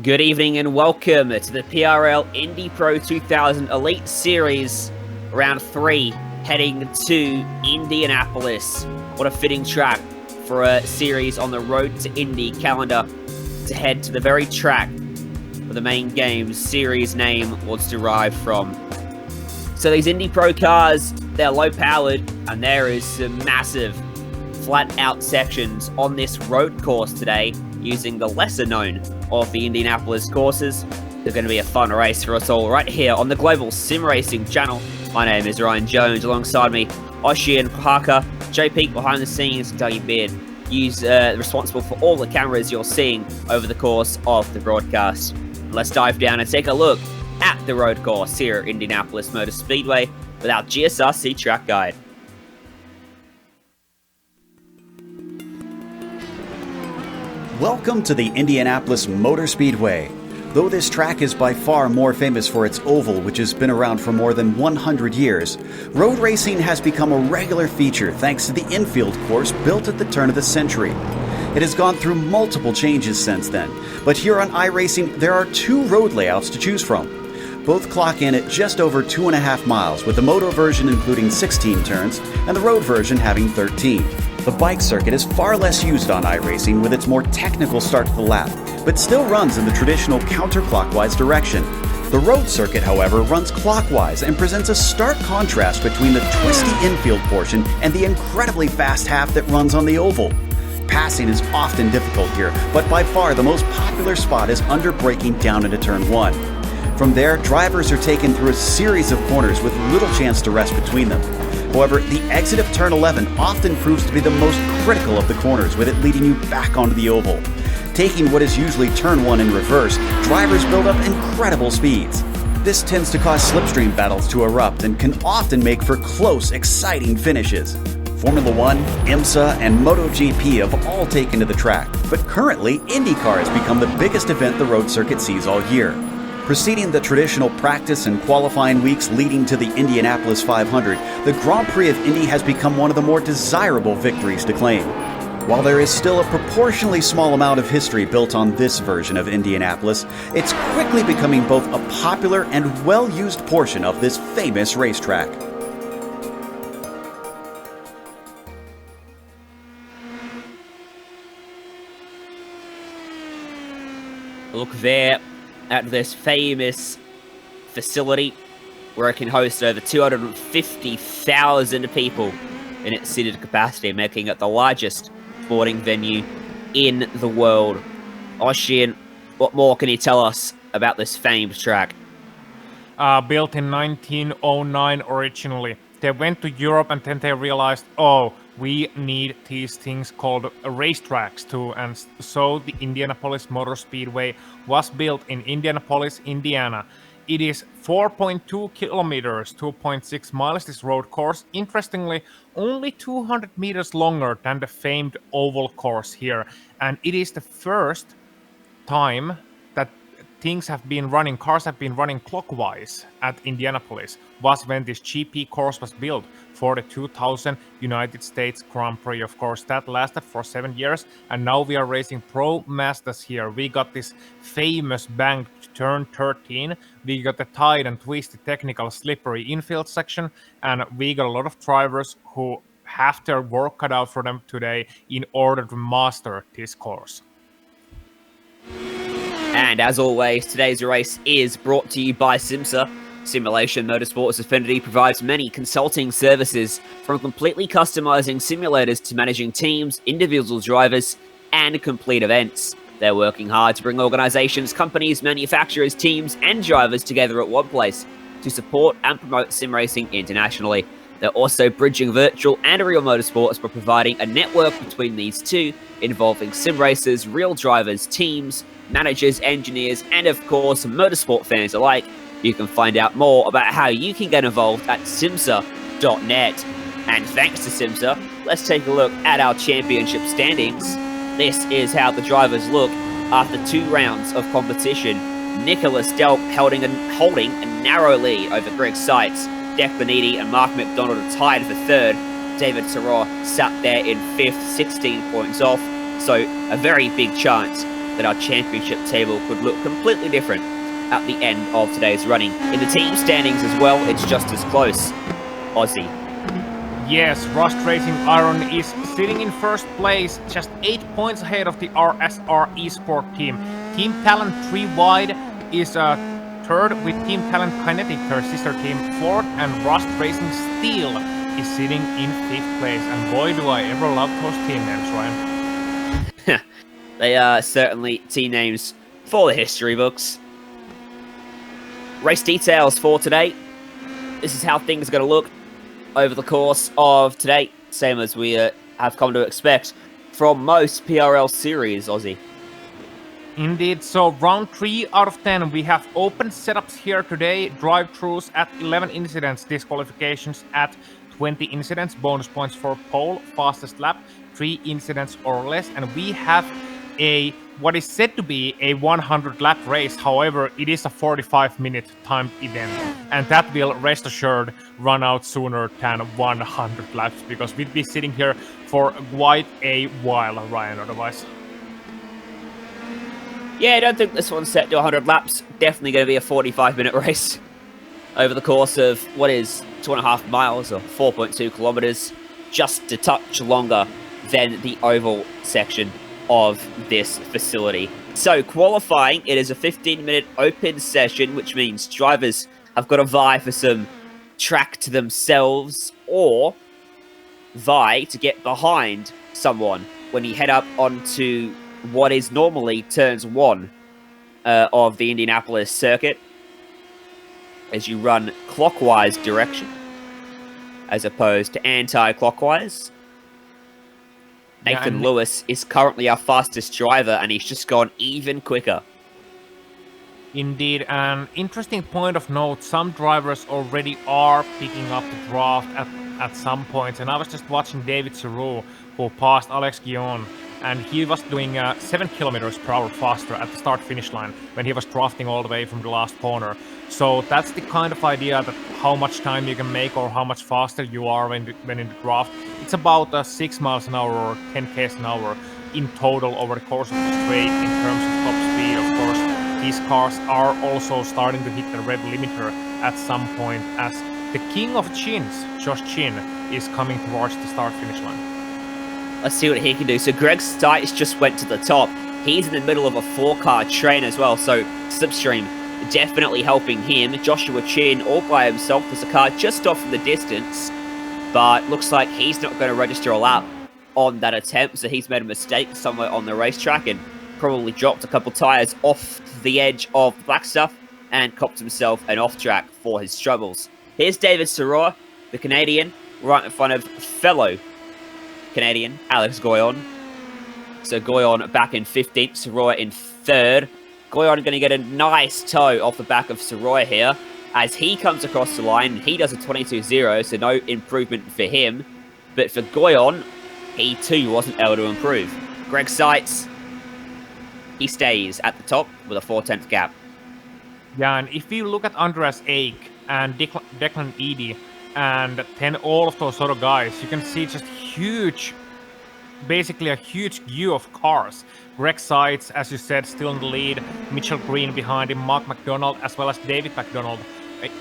Good evening and welcome to the PRL Indy Pro 2000 Elite Series, Round 3, heading to Indianapolis. What a fitting track for a series on the Road to Indy calendar to head to the very track where the main game's series name was derived from. So these Indy Pro cars, they're low-powered, and there is some massive flat-out sections on this road course today using the lesser-known of the Indianapolis courses. They're going to be a fun race for us all right here on the Global SimRacing Channel. My name is Ryan Jones. Alongside me, Oisin Parker, Joe Peak behind the scenes, and Dougie Beard. Responsible for all the cameras you're seeing over the course of the broadcast. Let's dive down and take a look at the road course here at Indianapolis Motor Speedway with our GSRC track guide. Welcome to the Indianapolis Motor Speedway. Though this track is by far more famous for its oval, which has been around for more than 100 years, road racing has become a regular feature thanks to the infield course built at the turn of the century. It has gone through multiple changes since then, but here on iRacing there are two road layouts to choose from. Both clock in at just over 2.5 miles, with the moto version including 16 turns and the road version having 13. The bike circuit is far less used on iRacing with its more technical start to the lap, but still runs in the traditional counterclockwise direction. The road circuit, however, runs clockwise and presents a stark contrast between the twisty infield portion and the incredibly fast half that runs on the oval. Passing is often difficult here, but by far the most popular spot is under braking down into turn 1. From there, drivers are taken through a series of corners with little chance to rest between them. However, the exit of turn 11 often proves to be the most critical of the corners, with it leading you back onto the oval. Taking what is usually turn 1 in reverse, drivers build up incredible speeds. This tends to cause slipstream battles to erupt and can often make for close, exciting finishes. Formula 1, IMSA, and MotoGP have all taken to the track, but currently IndyCar has become the biggest event the road circuit sees all year. Preceding the traditional practice and qualifying weeks leading to the Indianapolis 500, the Grand Prix of Indy has become one of the more desirable victories to claim. While there is still a proportionally small amount of history built on this version of Indianapolis, it's quickly becoming both a popular and well-used portion of this famous racetrack. Look there at this famous facility where it can host over 250,000 people in its seated capacity, making it the largest sporting venue in the world. Oisin, what more can you tell us about this famed track? Built in 1909 originally. They went to Europe and then they realized, oh, we need these things called racetracks too, and so the Indianapolis Motor Speedway was built in Indianapolis, Indiana. It is 4.2 kilometers, 2.6 miles, this road course. Interestingly, only 200 meters longer than the famed oval course here, and it is the first time that cars have been running clockwise at Indianapolis, was when this GP course was built for the 2000 United States Grand Prix. Of course, that lasted for 7 years, and now we are racing Pro Masters here. We got this famous banked turn 13, we got the tight and twisty technical slippery infield section, and we got a lot of drivers who have their work cut out for them today in order to master this course. And as always, today's race is brought to you by SimSA. Simulation Motorsports Affinity provides many consulting services, from completely customizing simulators to managing teams, individual drivers, and complete events. They're working hard to bring organizations, companies, manufacturers, teams, and drivers together at one place to support and promote sim racing internationally. They're also bridging virtual and real motorsports by providing a network between these two, involving sim racers, real drivers, teams, managers, engineers, and of course motorsport fans alike. You can find out more about how you can get involved at simsa.net. And thanks to SimSA, let's take a look at our championship standings. This is how the drivers look after 2 rounds of competition. Nicholas Delp holding a narrow lead over Greg Seitz. Declan Eady and Mark McDonald are tied for 3rd. David Thoreau sat there in 5th, 16 points off. So a very big chance that our championship table could look completely different at the end of today's running. In the team standings as well, it's just as close. Aussie. Yes, Rust Racing Iron is sitting in first place, just 8 points ahead of the RSR Esport team. Team Talent 3 Wide is third, with Team Talent Kinetic, their sister team, fourth, and Rust Racing Steel is sitting in 5th place. And boy, do I ever love those team names, Ryan. They are certainly team names for the history books. Race details for today. This is how things are going to look over the course of today, same as we have come to expect from most PRL series, Aussie. Indeed, so round 3 out of 10, we have open setups here today, drive-thrus at 11 incidents, disqualifications at 20 incidents, bonus points for pole, fastest lap, 3 incidents or less, and we have what is said to be a 100 lap race. However, it is a 45-minute timed event, and that will, rest assured, run out sooner than 100 laps, because we'd be sitting here for quite a while, Ryan, otherwise. Yeah, I don't think this one's set to 100 laps. Definitely going to be a 45-minute race over the course of what is 2.5 miles or 4.2 kilometers, just a touch longer than the oval section of this facility. So qualifying, it is a 15-minute open session, which means drivers have got to vie for some track to themselves or vie to get behind someone when you head up onto what is normally turns 1 of the Indianapolis circuit, as you run clockwise direction as opposed to anti-clockwise. Nathan Lewis is currently our fastest driver, and he's just gone even quicker. Indeed, an interesting point of note, some drivers already are picking up the draft at some points, and I was just watching David Seroux, who passed Alex Guillon, and he was doing 7 kilometers per hour faster at the start-finish line when he was drafting all the way from the last corner. So that's the kind of idea that how much time you can make or how much faster you are when in the draft. It's about 6 miles an hour or 10 k's an hour in total over the course of the straight in terms of top speed. Of course, these cars are also starting to hit the rev limiter at some point, as the king of chins, Josh Chin, is coming towards the start-finish line. Let's see what he can do. So Greg Stites just went to the top. He's in the middle of a 4-car train as well, so Slipstream definitely helping him. Joshua Chin all by himself. There's a car just off in the distance, but looks like he's not going to register a lap on that attempt, so he's made a mistake somewhere on the racetrack and probably dropped a couple tyres off the edge of the black stuff and copped himself an off-track for his troubles. Here's David Seroux, the Canadian, right in front of fellow Canadian Alex Goyon. So Goyon back in 15th, Seroux in 3rd. Goyon going to get a nice toe off the back of Seroux here as he comes across the line. He does a 22.0, so no improvement for him. But for Goyon, he too wasn't able to improve. Greg Stites, he stays at the top with a 4/10 gap. Yeah, and if you look at Andreas Ake and Declan Eady, and then all of those other guys, you can see just huge, basically a huge queue of cars. Greg Stites, as you said, still in the lead. Mitchell Green behind him, Mark McDonald, as well as David McDonald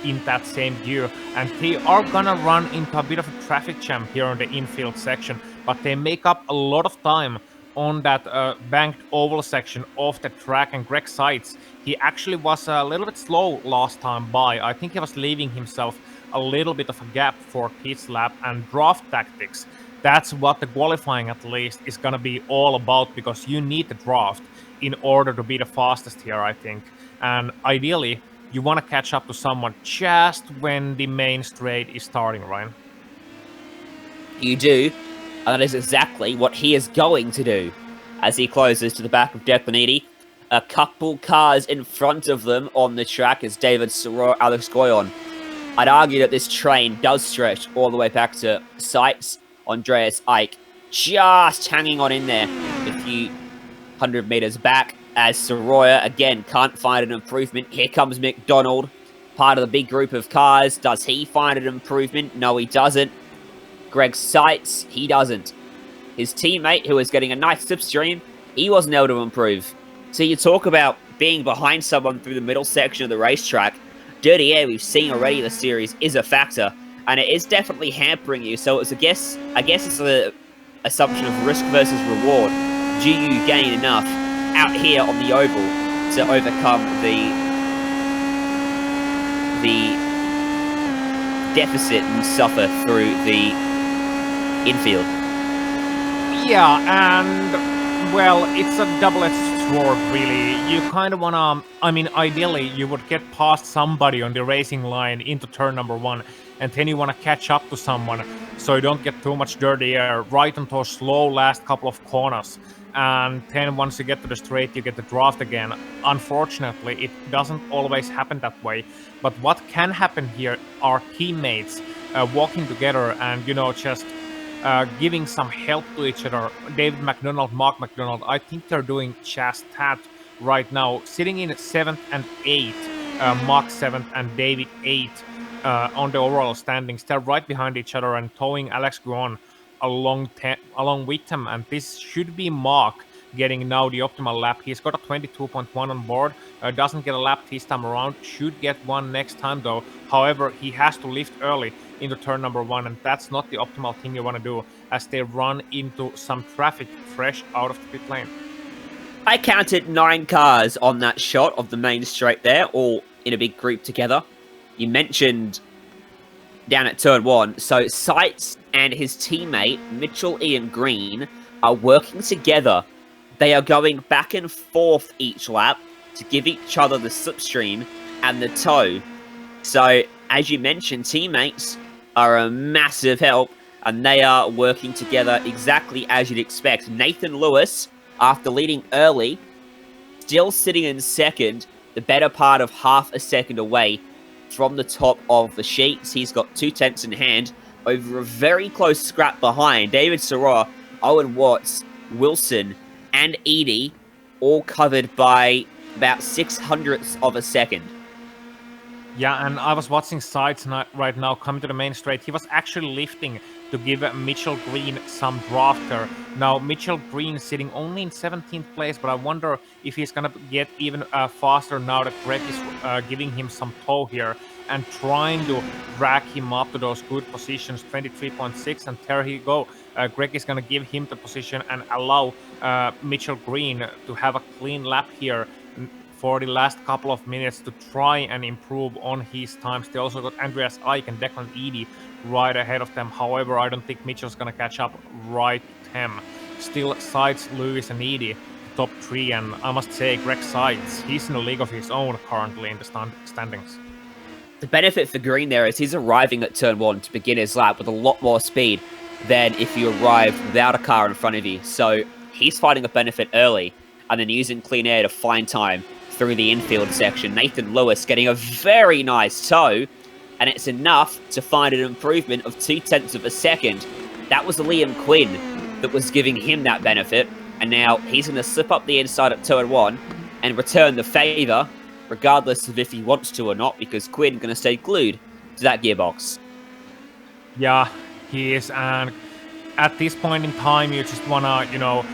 in that same queue. And they are gonna run into a bit of a traffic jam here on the infield section, but they make up a lot of time on that banked oval section of the track. And Greg Stites, he actually was a little bit slow last time by. I think he was leaving himself a little bit of a gap for pit lap and draft tactics. That's what the qualifying, at least, is going to be all about, because you need the draft in order to be the fastest here, I think. And ideally, you want to catch up to someone just when the main straight is starting, Ryan. You do, and that is exactly what he is going to do as he closes to the back of Declan Eady. A couple cars in front of them on the track is David Seroux, Alex Goyon. I'd argue that this train does stretch all the way back to Stites. Andreas Ike just hanging on in there a few 100 meters back, as Seroux again can't find an improvement. Here comes McDonald, part of the big group of cars. Does he find an improvement? No, he doesn't. Greg Stites, he doesn't. His teammate, who was getting a nice slipstream, he wasn't able to improve. So you talk about being behind someone through the middle section of the racetrack. Dirty air we've seen already in the series is a factor, and it is definitely hampering you. So it's I guess it's a assumption of risk versus reward. Do you gain enough out here on the oval to overcome the deficit you suffer through the infield? Yeah, and well, it's a double-edged sword, really. You kind of wanna, I mean, ideally, you would get past somebody on the racing line into turn number 1, and then you wanna catch up to someone, so you don't get too much dirty air right into those slow last couple of corners. And then once you get to the straight, you get the draft again. Unfortunately, it doesn't always happen that way. But what can happen here are teammates walking together and, you know, just giving some help to each other. David McDonald, Mark McDonald, I think they're doing just that right now. Sitting in 7th and 8th, Mark 7th and David 8th on the overall standings. They're right behind each other and towing Alex Guon along with them. And this should be Mark getting now the optimal lap. He's got a 22.1 on board. Doesn't get a lap this time around. Should get one next time though. However, he has to lift early into turn number 1, and that's not the optimal thing you want to do as they run into some traffic fresh out of the pit lane. I counted 9 cars on that shot of the main straight there, all in a big group together. You mentioned down at turn 1, so Seitz and his teammate, Mitchell Ian Green, are working together. They are going back and forth each lap to give each other the slipstream and the tow. So, as you mentioned, teammates are a massive help, and they are working together exactly as you'd expect. Nathan Lewis, after leading early, still sitting in 2nd, the better part of half a second away from the top of the sheets. He's got 2 tenths in hand over a very close scrap behind. David Soroa, Owen Watts, Wilson, and Edie, all covered by about 600ths of a second. Yeah, and I was watching Sides right now coming to the main straight. He was actually lifting to give Mitchell Green some drafter. Now, Mitchell Green sitting only in 17th place, but I wonder if he's going to get even faster now that Greg is giving him some tow here and trying to drag him up to those good positions, 23.6, and there he go. Greg is going to give him the position and allow Mitchell Green to have a clean lap here for the last couple of minutes to try and improve on his times. They also got Andreas Ike and Declan Eady right ahead of them. However, I don't think Mitchell's going to catch up right to him. Still, Sides, Lewis, and Eady, top 3, and I must say, Greg Sides, he's in a league of his own currently in the standings. The benefit for Green there is he's arriving at turn 1 to begin his lap with a lot more speed than if you arrived without a car in front of you. So he's finding a benefit early and then using clean air to find time through the infield section. Nathan Lewis getting a very nice tow, and it's enough to find an improvement of 2 tenths of a second. That was Liam Quinn that was giving him that benefit, and now he's going to slip up the inside at turn 1 and return the favour, regardless of if he wants to or not, because Quinn going to stay glued to that gearbox. Yeah, he is, and at this point in time, you just want to, you know,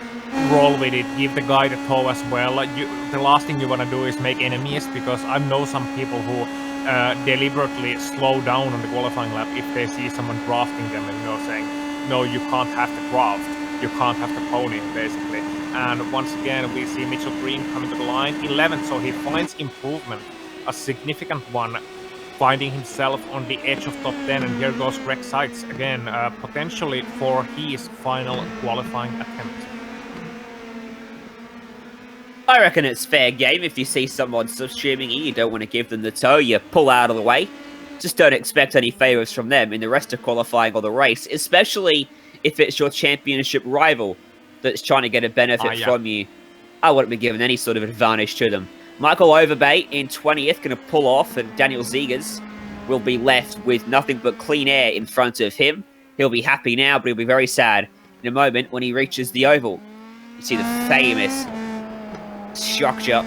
roll with it, give the guy the tow as well. The last thing you want to do is make enemies, because I know some people who deliberately slow down on the qualifying lap if they see someone drafting them and, you know, saying, no, you can't have the draft, you can't have the pony, basically. And once again, we see Mitchell Green coming to the line, 11th, so he finds improvement, a significant one, finding himself on the edge of top 10, and here goes Greg Sides again, potentially for his final qualifying attempt. I reckon it's fair game. If you see someone substreaming you, you don't want to give them the tow, you pull out of the way. Just don't expect any favours from them in the rest of qualifying or the race, especially if it's your championship rival that's trying to get a benefit from you. I wouldn't be giving any sort of advantage to them. Michael Overbay in 20th going to pull off, and Daniel Zegers will be left with nothing but clean air in front of him. He'll be happy now, but he'll be very sad in a moment when he reaches the oval. You see the famous structure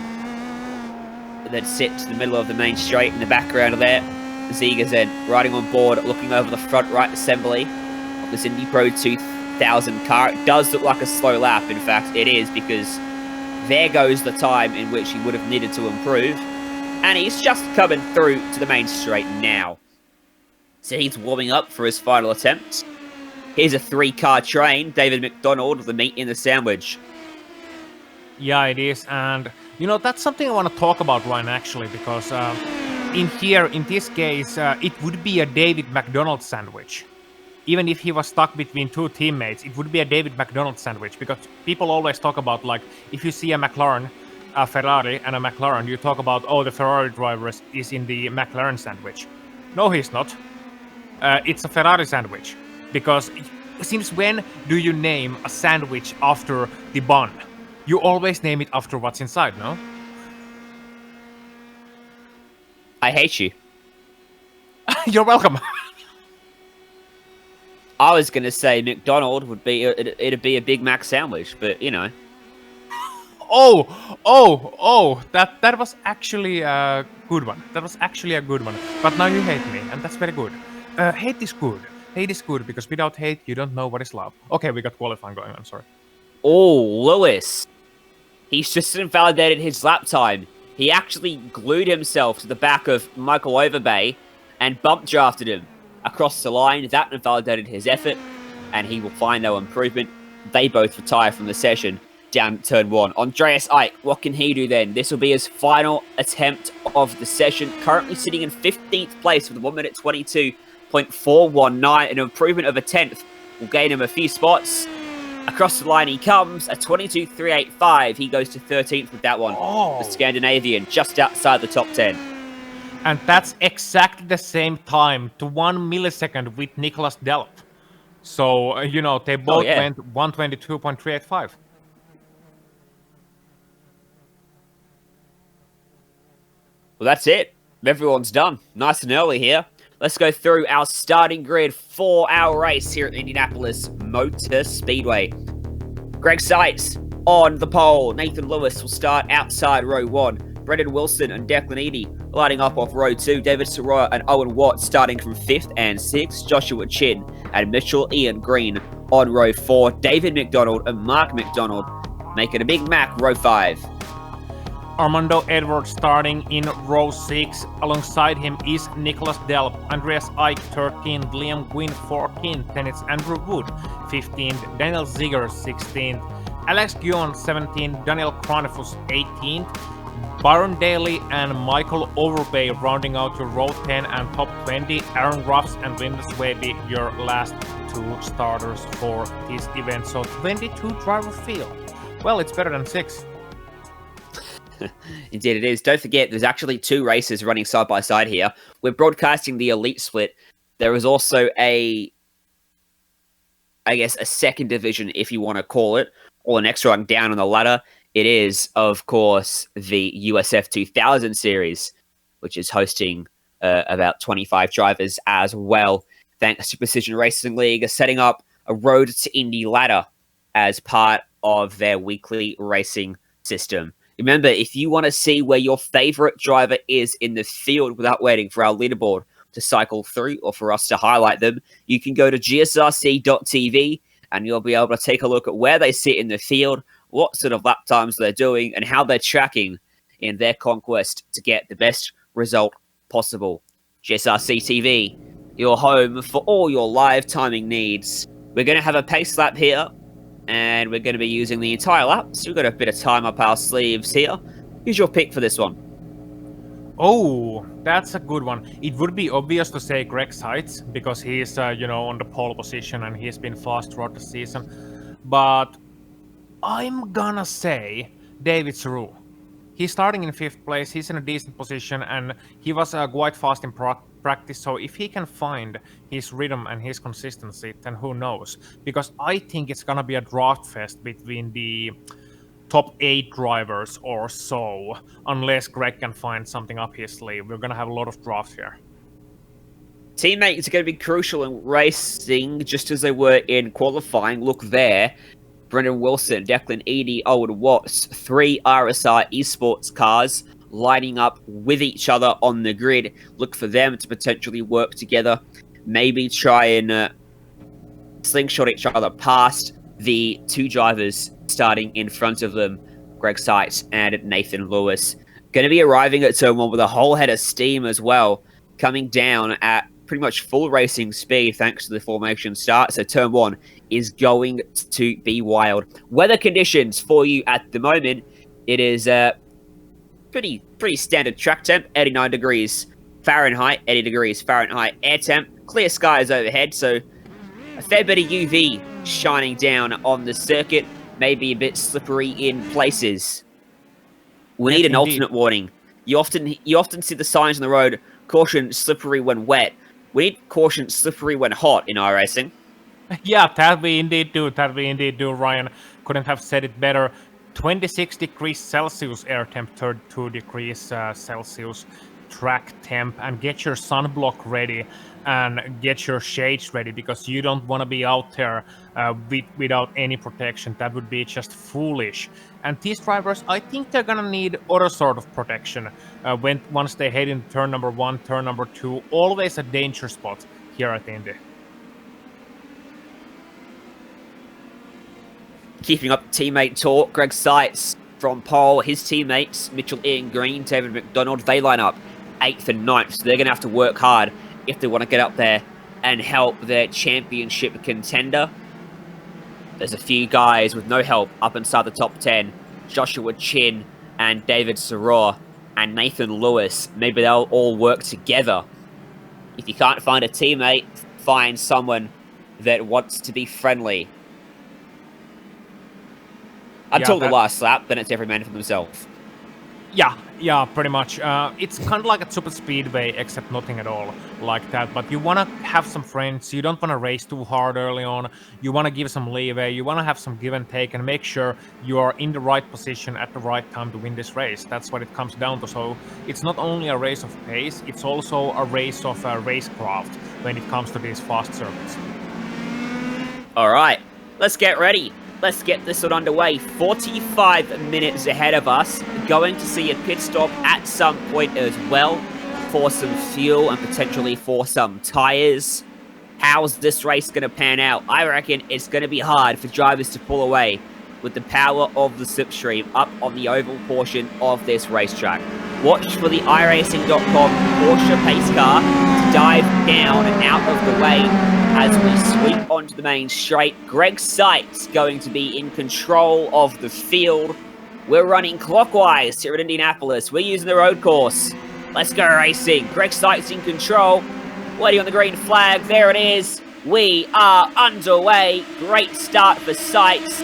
that sits in the middle of the main straight in the background of there. Zegers then riding on board, looking over the front right assembly of this Indy Pro 2000 car. It does look like a slow lap. In fact, it is, because There goes the time in which he would have needed to improve. And he's just coming through to the main straight now. So he's warming up for his final attempt. Here's a 3-car train. David McDonald with the meat in the sandwich. Yeah, it is. And, that's something I want to talk about, Ryan, actually, because in this case, it would be a David McDonald sandwich. Even if he was stuck between two teammates, it would be a David McDonald sandwich, because people always talk about, like, if you see a McLaren, a Ferrari, and a McLaren, you talk about, oh, the Ferrari driver is in the McLaren sandwich. No, he's not. It's a Ferrari sandwich, because since when do you name a sandwich after the bun? You always name it after what's inside, no? I hate you. You're welcome. I was going to say McDonald would be, it'd be a Big Mac sandwich, but, Oh, that was actually a good one. That was actually a good one. But now you hate me, and that's very good. Hate is good. Hate is good, because without hate, you don't know what is love. Okay, we got qualifying going on, sorry. Oh, Lewis. He's just invalidated his lap time. He actually glued himself to the back of Michael Overbay and bump drafted him across the line. That invalidated his effort, and he will find no improvement. They both retire from the session down turn 1. Andreas Eick, what can he do then? This will be his final attempt of the session. Currently sitting in 15th place with a 1 minute 22.419. An improvement of a 10th will gain him a few spots. Across the line he comes, a 22.385. He goes to 13th with that one. Oh. The Scandinavian, just outside the top 10. And that's exactly the same time to 1 millisecond with Nicholas Delp. So, they both went 122.385. Well, that's it. Everyone's done. Nice and early here. Let's go through our starting grid for our race here at Indianapolis Motor Speedway. Greg Seitz on the pole. Nathan Lewis will start outside row 1. Brendan Wilson and Declan Eady lighting up off row 2. David Soroya and Owen Watt starting from 5th and 6th. Joshua Chin and Mitchell Ian Green on row 4. David McDonald and Mark McDonald making a Big Mac row 5. Armando Edwards starting in row 6. Alongside him is Nicholas Delp, Andreas Eick 13th, Liam Gwynn 14th, then it's Andrew Wood 15th, Daniel Ziegler 16th, Alex Guillon 17th, Daniel Cronifus 18th, Byron Daly and Michael Overbay rounding out your row 10 and top 20, Aaron Ruffs and Linda Swaby your last 2 starters for this event. So 22 driver field. Well, it's better than 6. Indeed it is. Don't forget, there's actually 2 races running side by side here. We're broadcasting the elite split. There is also a second division, if you want to call it, or the next rung down on the ladder. It is, of course, the USF 2000 series, which is hosting about 25 drivers as well. Thanks to Precision Racing League, setting up a Road to Indy ladder as part of their weekly racing system. Remember, if you want to see where your favorite driver is in the field without waiting for our leaderboard to cycle through or for us to highlight them, you can go to GSRC.tv and you'll be able to take a look at where they sit in the field, what sort of lap times they're doing, and how they're tracking in their conquest to get the best result possible. GSRC TV, your home for all your live timing needs. We're going to have a pace lap here, and we're going to be using the entire lap, so we've got a bit of time up our sleeves here. Who's your pick for this one? Oh, that's a good one. It would be obvious to say Greg Seitz, because he's, on the pole position and he's been fast throughout the season. But I'm gonna say David Soroya. He's starting in 5th place, he's in a decent position, and he was quite fast in practice, so if he can find his rhythm and his consistency, then who knows? Because I think it's gonna be a draft fest between the top 8 drivers or so, unless Greg can find something up his sleeve. We're gonna have a lot of drafts here. Teammates are going to be crucial in racing, just as they were in qualifying. Look there. Brendan Wilson, Declan Eady, Owen Watts, 3 RSR esports cars lining up with each other on the grid. Look for them to potentially work together. Maybe try and slingshot each other past the 2 drivers starting in front of them. Greg Seitz and Nathan Lewis. Going to be arriving at turn 1 with a whole head of steam as well, coming down at pretty much full racing speed thanks to the formation start. So turn 1 is going to be wild. Weather conditions for you at the moment, it is pretty standard track temp, 89 degrees Fahrenheit, 80 degrees Fahrenheit air temp, clear skies overhead, so a fair bit of UV shining down on the circuit, maybe a bit slippery in places. We need an alternate warning. You often see the signs on the road, caution slippery when wet. We need caution slippery when hot in iRacing. Yeah, that we indeed do, Ryan. Couldn't have said it better. 26 degrees Celsius air temp, 32 degrees Celsius track temp, and get your sunblock ready and get your shades ready, because you don't want to be out there without any protection. That would be just foolish. And these drivers, I think they're gonna need other sort of protection once they head into turn number 1, turn number 2. Always a danger spot here at Indy. Keeping up teammate talk, Greg Seitz from pole. His teammates, Mitchell Ian Green, David McDonald, they line up 8th and 9th. So they're going to have to work hard if they want to get up there and help their championship contender. There's a few guys with no help up inside the top 10. Joshua Chin and David Soror and Nathan Lewis. Maybe they'll all work together. If you can't find a teammate, find someone that wants to be friendly. Until the last lap, then it's every man for themselves. Yeah, pretty much. It's kind of like a super speedway, except nothing at all like that. But you want to have some friends. You don't want to race too hard early on. You want to give some leeway. You want to have some give and take and make sure you are in the right position at the right time to win this race. That's what it comes down to. So it's not only a race of pace, it's also a race of racecraft when it comes to these fast circuits. All right, let's get ready. Let's get this one underway. 45 minutes ahead of us. Going to see a pit stop at some point as well for some fuel and potentially for some tires. How's this race going to pan out? I reckon it's going to be hard for drivers to pull away with the power of the slipstream up on the oval portion of this racetrack. Watch for the iRacing.com Porsche pace car to dive down and out of the way as we sweep onto the main straight. Greg Seitz going to be in control of the field. We're running clockwise here at Indianapolis. We're using the road course. Let's go racing. Greg Seitz in control. Waiting on the green flag. There it is. We are underway. Great start for Seitz.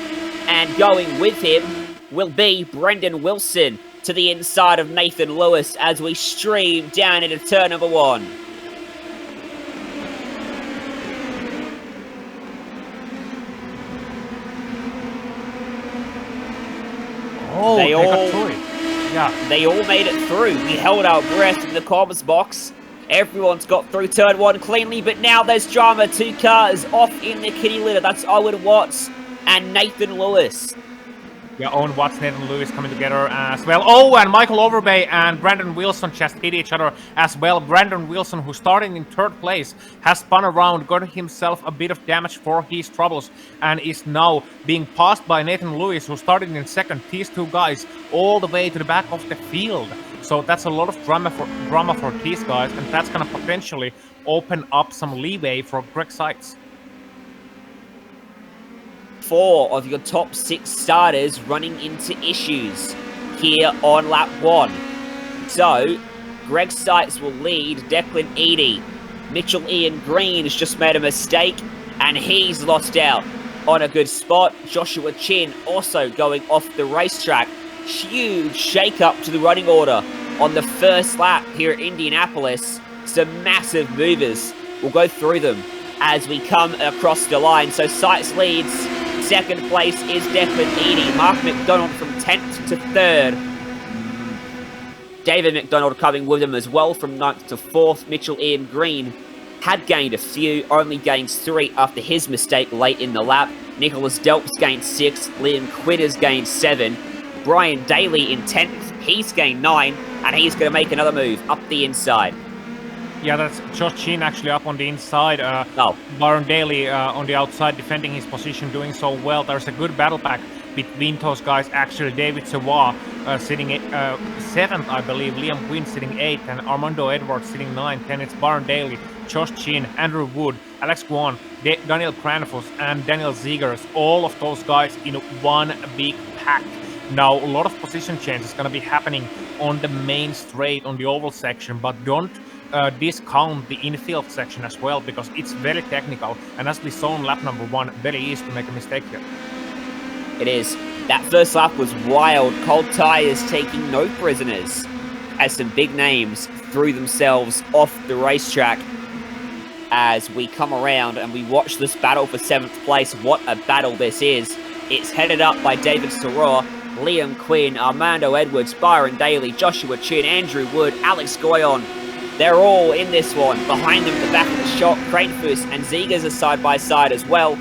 And going with him will be Brendan Wilson to the inside of Nathan Lewis as we stream down into turn number 1. Oh, they got through it. Yeah, they all made it through. We held our breath in the comms box. Everyone's got through turn 1 cleanly, but now there's drama. 2 cars off in the kitty litter. That's Owen Watts and Nathan Lewis. Yeah, Owen Watts, Nathan Lewis coming together as well. Oh, and Michael Overbay and Brandon Wilson just hit each other as well. Brandon Wilson, who started in 3rd place, has spun around, got himself a bit of damage for his troubles, and is now being passed by Nathan Lewis, who started in 2nd. These 2 guys all the way to the back of the field. So that's a lot of drama for these guys, and that's going to potentially open up some leeway for Greg Seitz. 4 of your top 6 starters running into issues here on lap 1. So, Greg Seitz will lead Declan Eady. Mitchell Ian Green has just made a mistake, and he's lost out on a good spot. Joshua Chin also going off the racetrack. Huge shake-up to the running order on the first lap here at Indianapolis. Some massive movers. We'll go through them as we come across the line. So Seitz leads. 2nd place is Declan Eady. Mark McDonald from 10th to 3rd. David McDonald coming with him as well from 9th to 4th. Mitchell Ian Green had gained a few, only gained 3 after his mistake late in the lap. Nicholas Delps gained 6. Liam Quitters gained 7. Brian Daly in 10th. He's gained 9, and he's going to make another move up the inside. Yeah, that's Josh Chin actually up on the inside. Byron Daly on the outside defending his position, doing so well. There's a good battle pack between those guys. Actually, David Savoy sitting 7th, I believe. Liam Quinn sitting 8th, and Armando Edwards sitting 9th. Then it's Byron Daly, Josh Chin, Andrew Wood, Alex Guan, Daniel Kranfus, and Daniel Zegers. All of those guys in one big pack. Now, a lot of position change is going to be happening on the main straight, on the oval section, but don't discount the infield section as well, because it's very technical, and as we saw on lap number 1, very easy to make a mistake here. It is. That first lap was wild. Cold Tires taking no prisoners, as some big names threw themselves off the racetrack. As we come around and we watch this battle for 7th place, what a battle this is. It's headed up by David Soror, Liam Quinn, Armando Edwards, Byron Daly, Joshua Chin, Andrew Wood, Alex Goyon. They're all in this one. Behind them, the back of the shot, Kranfus and Zegers are side by side as well.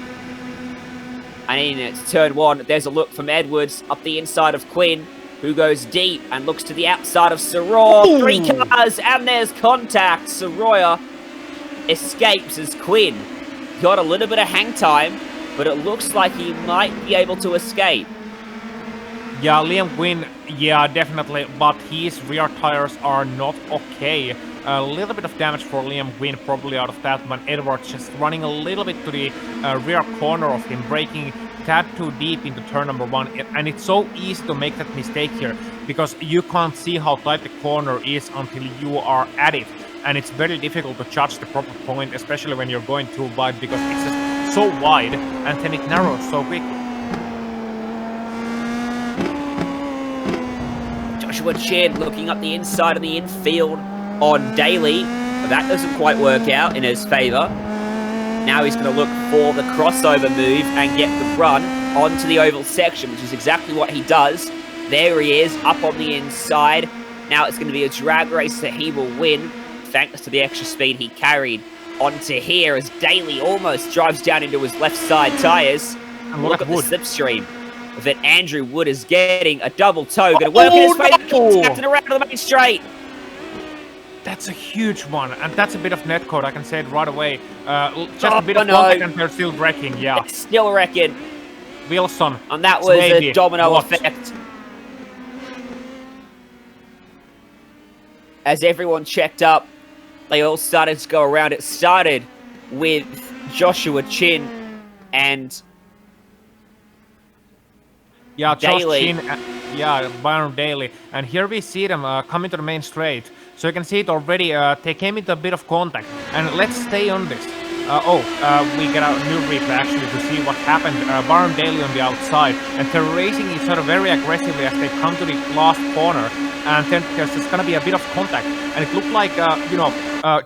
And in it's turn 1, there's a look from Edwards up the inside of Quinn, who goes deep and looks to the outside of Soror. 3 cars, and there's contact. Soroya escapes as Quinn got a little bit of hang time, but it looks like he might be able to escape. Yeah, Liam Quinn, yeah, definitely, but his rear tires are not okay. A little bit of damage for Liam Quinn probably out of that one. Edwards just running a little bit to the rear corner of him, braking tad too deep into turn number 1, and it's so easy to make that mistake here, because you can't see how tight the corner is until you are at it, and it's very difficult to judge the proper point, especially when you're going too wide, because it's just so wide, and then it narrows so quickly. Joshua Chin looking up the inside of the infield on Daly, but that doesn't quite work out in his favour. Now he's going to look for the crossover move and get the run onto the oval section, which is exactly what he does. There he is, up on the inside. Now it's going to be a drag race that he will win, thanks to the extra speed he carried onto here, as Daly almost drives down into his left side tyres. And look at the slipstream that Andrew Wood is getting. A double toe, going to work in his favour, captain around to the main straight. That's a huge one, and that's a bit of netcode, I can say it right away. Just a bit of contact and they're still wrecking, yeah. It's still wrecking. Wilson. And that was a domino effect. As everyone checked up, they all started to go around. It started with Joshua Chin and Daly. Josh Chin, Byron Daly. And here we see them coming to the main straight. So you can see it already, they came into a bit of contact. And let's stay on this. We get a new replay actually to see what happened. Byron Daly on the outside, and they're racing each other very aggressively as they come to the last corner. And then there's just gonna be a bit of contact. And it looked like,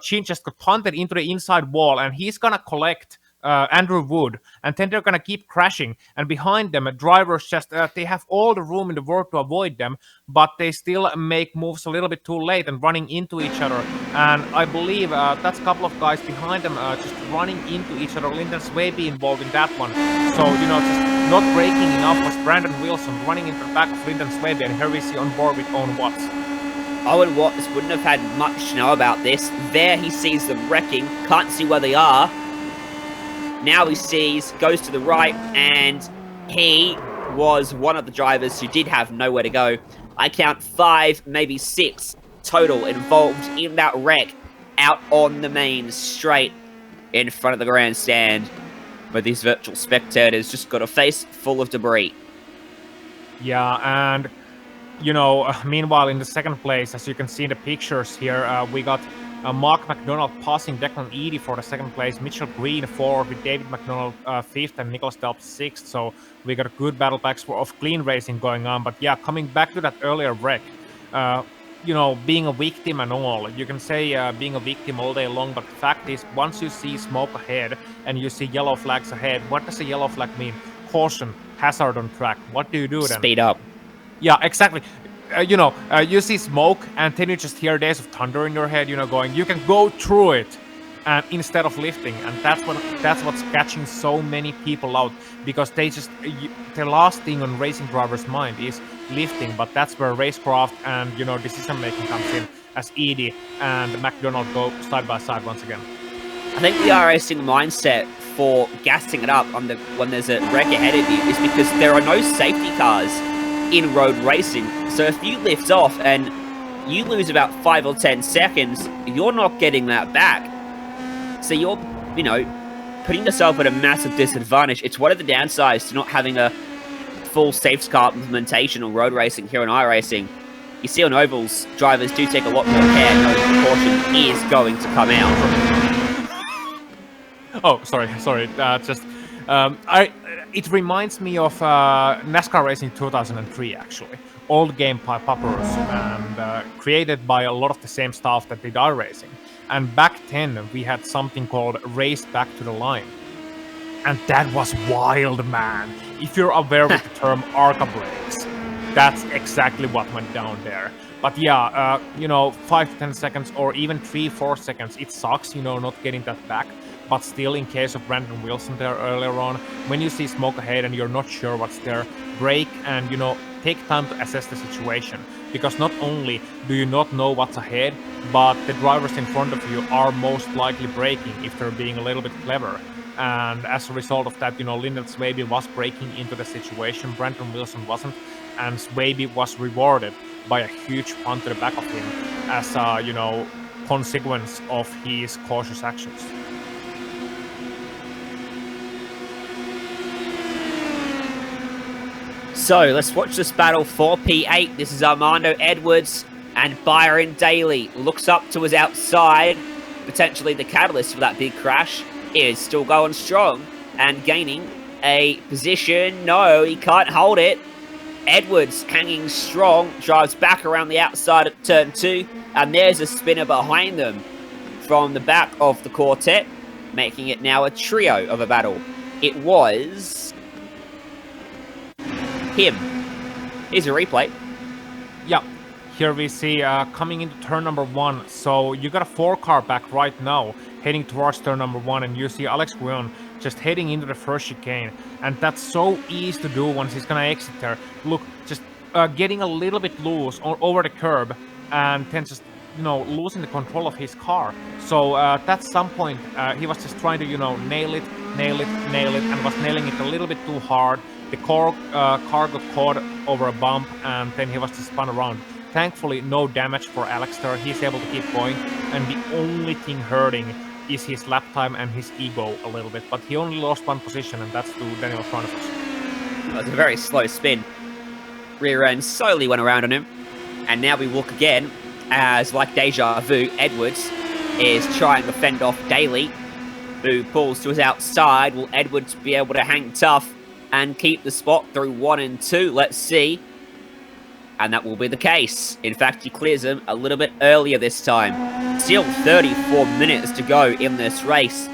Chin just got punted into the inside wall, and he's gonna collect Andrew Wood, and then they're gonna keep crashing, and behind them drivers just they have all the room in the world to avoid them, but they still make moves a little bit too late and running into each other. And I believe that's a couple of guys behind them just running into each other. Lyndon Swaby involved in that one, so just not braking enough was Brandon Wilson running into the back of Lyndon Swaby, and here we see on board with Owen Watts. Owen Watts wouldn't have had much to know about this. There he sees them wrecking, can't see where they are. Now he sees, goes to the right, and he was one of the drivers who did have nowhere to go. I count 5, maybe 6 total involved in that wreck out on the main straight in front of the grandstand, where these virtual spectators just got a face full of debris. Yeah, and meanwhile in the second place, as you can see in the pictures here, we got Mark McDonald passing Declan Eady for the second place, Mitchell Green 4th with David McDonald 5th and Nicholas Delp 6th. So we got a good battle packs of clean racing going on. But yeah, coming back to that earlier wreck, being a victim and all, you can say being a victim all day long, but the fact is, once you see smoke ahead and you see yellow flags ahead, what does a yellow flag mean? Caution, hazard on track. What do you do then? Speed up. Yeah, exactly. You see smoke, and then you just hear days of thunder in your head, going, you can go through it, and instead of lifting. And that's what's catching so many people out, because the last thing on racing drivers' mind is lifting, but that's where racecraft and decision making comes in, as Edie and McDonald go side by side once again. I think the iRacing mindset for gassing it up when there's a wreck ahead of you is because there are no safety cars in road racing. So if you lift off and you lose about 5 or 10 seconds, you're not getting that back. So you're, putting yourself at a massive disadvantage. It's one of the downsides to not having a full safety car implementation on road racing here in iRacing. You see on ovals, drivers do take a lot more care knowing the caution is going to come out. Oh, sorry. It reminds me of NASCAR Racing 2003, actually. Old game by Papyrus, and created by a lot of the same staff that did iRacing. And back then, we had something called Race Back to the Line. And that was wild, man. If you're aware with the term ARCA brakes, that's exactly what went down there. But yeah, 5 to 10 seconds or even 3-4 seconds, it sucks, not getting that back. But still, in case of Brandon Wilson there earlier on, when you see smoke ahead and you're not sure what's there, brake and, take time to assess the situation. Because not only do you not know what's ahead, but the drivers in front of you are most likely braking if they're being a little bit clever. And as a result of that, Lyndon Swaby was braking into the situation, Brandon Wilson wasn't, and Swaby was rewarded by a huge punt to the back of him as a, consequence of his cautious actions. So let's watch this battle for P8. This is Armando Edwards and Byron Daly. Looks up to his outside. Potentially the catalyst for that big crash is still going strong and gaining a position. No, he can't hold it. Edwards hanging strong, drives back around the outside at turn 2, and there's a spinner behind them from the back of the quartet, making it now a trio of a battle. It was him. Here's a replay. Yeah, here we see coming into turn number 1. So you got a 4-car back right now, heading towards turn number 1, and you see Alex Guillon just heading into the first chicane. And that's so easy to do once he's gonna exit there. Look, just getting a little bit loose over the curb, and then just, losing the control of his car. So at some point, he was just trying to, nail it, and was nailing it a little bit too hard. The car got caught over a bump, and then he was just spun around. Thankfully, no damage for Alex there. He's able to keep going, and the only thing hurting is his lap time and his ego a little bit. But he only lost one position, and that's to Daniel Chronicles. It was a very slow spin. Rear end slowly went around on him, and now we look again as, like deja vu, Edwards is trying to fend off Daly, who pulls to his outside. Will Edwards be able to hang tough and keep the spot through 1 and 2? Let's see. And that will be the case. In fact, he clears him a little bit earlier this time. Still 34 minutes to go in this race.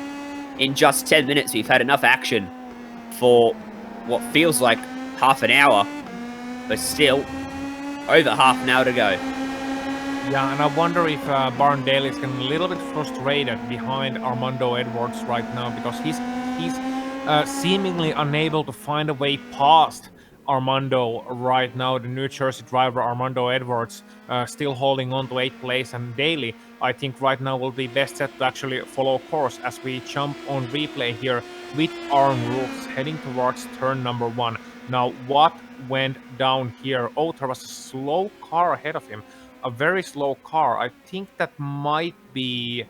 In just 10 minutes, we've had enough action for what feels like half an hour. But still, over half an hour to go. Yeah, and I wonder if Byron Daly is getting a little bit frustrated behind Armando Edwards right now, because he's seemingly unable to find a way past Armando right now. The New Jersey driver Armando Edwards still holding on to 8th place, and Daly, I think right now will be best set to actually follow course as we jump on replay here with Aaron Roofs heading towards turn number 1. Now, what went down here? Oh, there was a slow car ahead of him. A very slow car. I think that might be...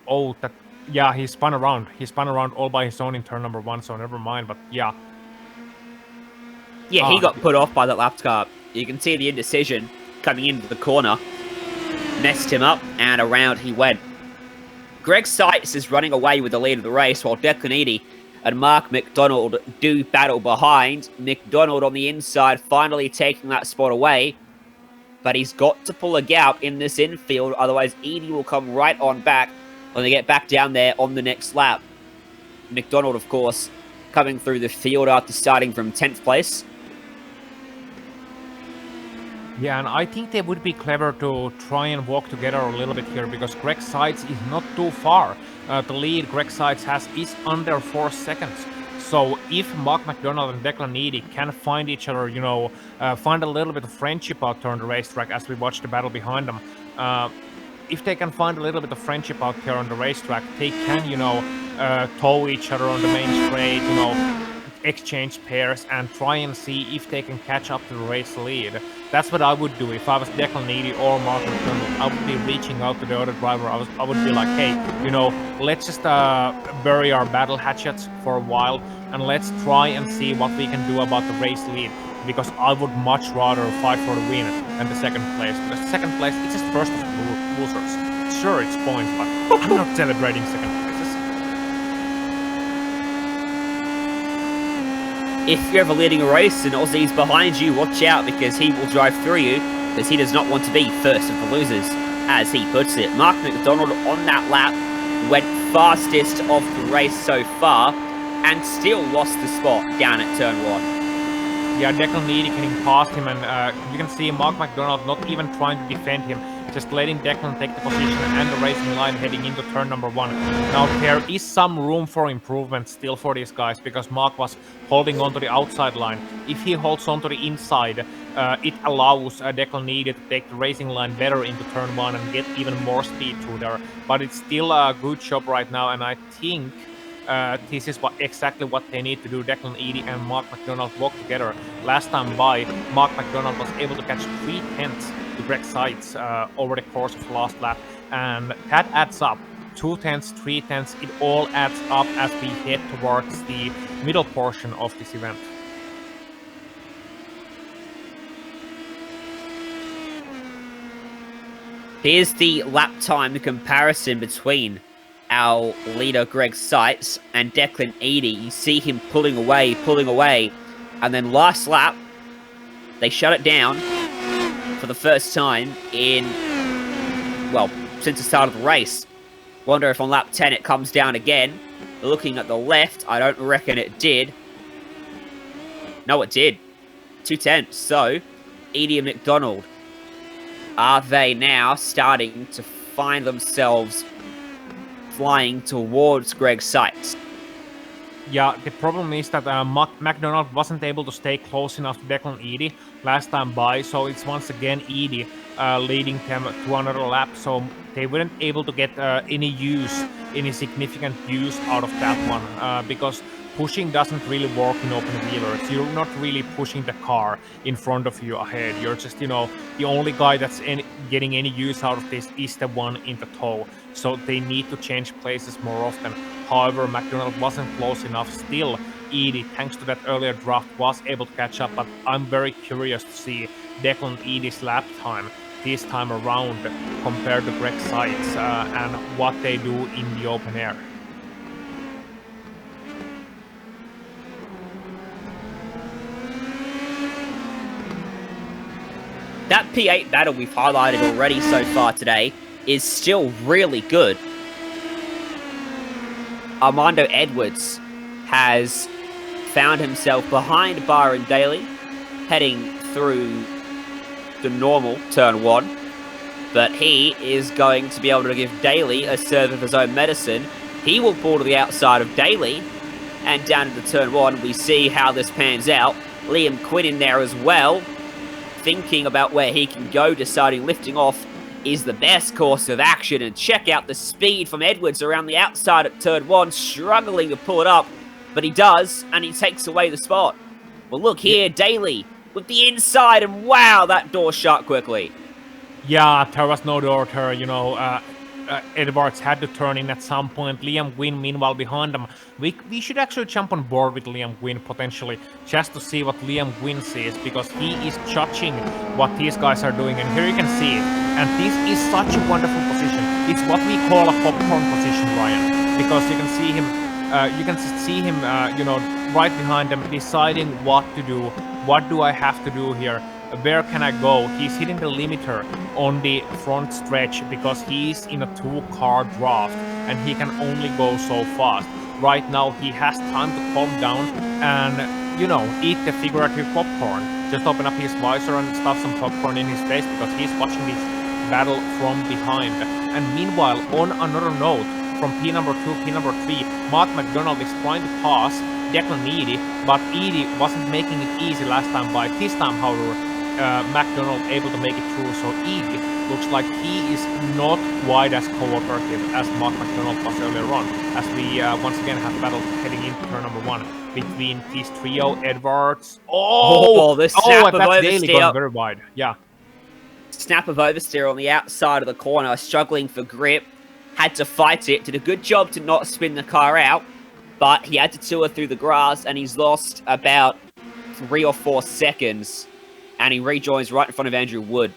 Oh, that... Yeah, he spun around. He spun around all by his own in turn number 1, so never mind, but yeah. Yeah, he got put off by that lap car. You can see the indecision coming into the corner. Messed him up, and around he went. Greg Seitz is running away with the lead of the race, while Declan Eady and Mark McDonald do battle behind. McDonald on the inside, finally taking that spot away. But he's got to pull a gap in this infield, otherwise Eady will come right on back when they get back down there on the next lap. McDonald, of course, coming through the field after starting from 10th place. Yeah, and I think they would be clever to try and walk together a little bit here, because Greg Seitz is not too far. The lead Greg Seitz has is under 4 seconds. So if Mark McDonald and Declan Eady can find each other, find a little bit of friendship out there on the racetrack as we watch the battle behind them, if they can find a little bit of friendship out here on the racetrack, they can, tow each other on the main straight, exchange pairs and try and see if they can catch up to the race lead. That's what I would do if I was Declan Eady or Mark McDonald. I would be reaching out to the other driver. I would be like, hey, let's just bury our battle hatchets for a while and let's try and see what we can do about the race lead. Because I would much rather fight for the win than the second place. Because second place, it's just first of losers. Sure, it's points, but I'm not celebrating second places. If you're ever leading a race and Aussie's behind you, watch out because he will drive through you because he does not want to be first of the losers, as he puts it. Mark McDonald on that lap went fastest of the race so far and still lost the spot down at turn 1. Yeah, Declan Eady getting past him, and you can see Mark McDonald not even trying to defend him, just letting Declan take the position and the racing line heading into turn number 1. Now, there is some room for improvement still for these guys, because Mark was holding on to the outside line. If he holds on to the inside, it allows Declan Eady to take the racing line better into turn 1 and get even more speed through there. But it's still a good job right now, and I think this is exactly what they need to do. Declan Eady and Mark McDonald work together. Last time by, Mark McDonald was able to catch 3/10 to Greg Seitz over the course of the last lap, and that adds up. 2/10, 3/10, it all adds up as we head towards the middle portion of this event. Here's the lap time comparison between our leader Greg Seitz and Declan Eady. You see him pulling away, and then last lap, they shut it down for the first time in, well, since the start of the race. Wonder if on lap 10 it comes down again. Looking at the left, I don't reckon it did. No, it did. 2/10. So, Eady and McDonald, are they now starting to find themselves flying towards Greg Seitz? Yeah, the problem is that McDonald wasn't able to stay close enough to Declan Eady last time by, so it's once again Eady leading them to another lap, so they weren't able to get any significant use out of that one, because pushing doesn't really work in open wheelers. You're not really pushing the car in front of you ahead. You're just, the only guy that's getting any use out of this is the one in the tow. So they need to change places more often. However, McDonald wasn't close enough. Still, Eady, thanks to that earlier draft, was able to catch up. But I'm very curious to see Declan Eady's lap time this time around compared to Greg Seitz and what they do in the open air. That P8 battle we've highlighted already so far today is still really good. Armando Edwards has found himself behind Byron Daly, heading through the normal turn 1, but he is going to be able to give Daly a serve of his own medicine. He will pull to the outside of Daly, and down into turn 1, we see how this pans out. Liam Quinn in there as well, thinking about where he can go, deciding lifting off is the best course of action, and check out the speed from Edwards around the outside at turn 1, struggling to pull it up, but he does, and he takes away the spot. Well, look here, Daly with the inside, and wow, that door shut quickly. Yeah, there was no door there, Edwards had to turn in at some point. Liam Gwynn, meanwhile, behind him. We should actually jump on board with Liam Gwynn, potentially, just to see what Liam Gwynn sees, because he is judging what these guys are doing, and here you can see it. And this is such a wonderful position. It's what we call a popcorn position, Ryan, because you can see him, right behind him, deciding what to do. What do I have to do here? Where can I go? He's hitting the limiter on the front stretch because he's in a 2-car draft and he can only go so fast. Right now he has time to calm down and, eat the figurative popcorn. Just open up his visor and stuff some popcorn in his face because he's watching this battle from behind. And meanwhile, on another note, from P number 2, P number 3, Mark McDonald is trying to pass Declan Eady, but Eady wasn't making it easy last time by. This time, however, McDonald able to make it through. So Indy looks like he is not quite as cooperative as Mark McDonald was earlier on, as we once again have battle heading into turn number 1 between this trio, Edwards. The snap of that's Daly oversteer. going very wide. Yeah. Snap of oversteer on the outside of the corner, struggling for grip. Had to fight it. Did a good job to not spin the car out, but he had to tour through the grass, and he's lost about 3 or 4 seconds, and he rejoins right in front of Andrew Wood.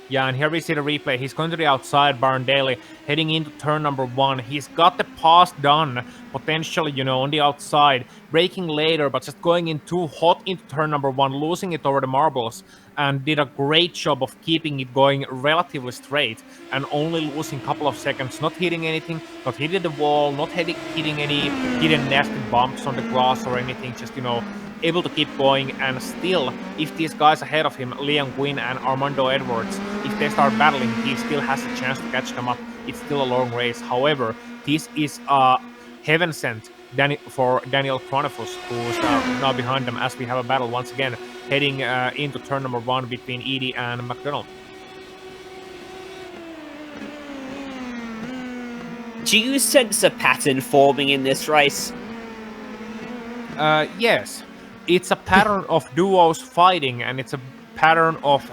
Yeah, and here we see the replay. He's going to the outside, Baron Daly, heading into turn number 1. He's got the pass done, potentially, you know, on the outside. Braking later, but just going in too hot into turn number 1, losing it over the marbles. And did a great job of keeping it going relatively straight. And only losing a couple of seconds, not hitting anything, not hitting the wall, not hitting any hidden nasty bumps on the grass or anything. Just, you know, able to keep going. And still, if these guys ahead of him, Liam Gwynn and Armando Edwards, if they start battling, he still has a chance to catch them up. It's still a long race. However, this is a heaven sent for Daniel Chronifus, who's now behind them, as we have a battle once again heading into turn number 1 between Edie and McDonald. Do you sense a pattern forming in this race? Yes. It's a pattern of duos fighting, and it's a pattern of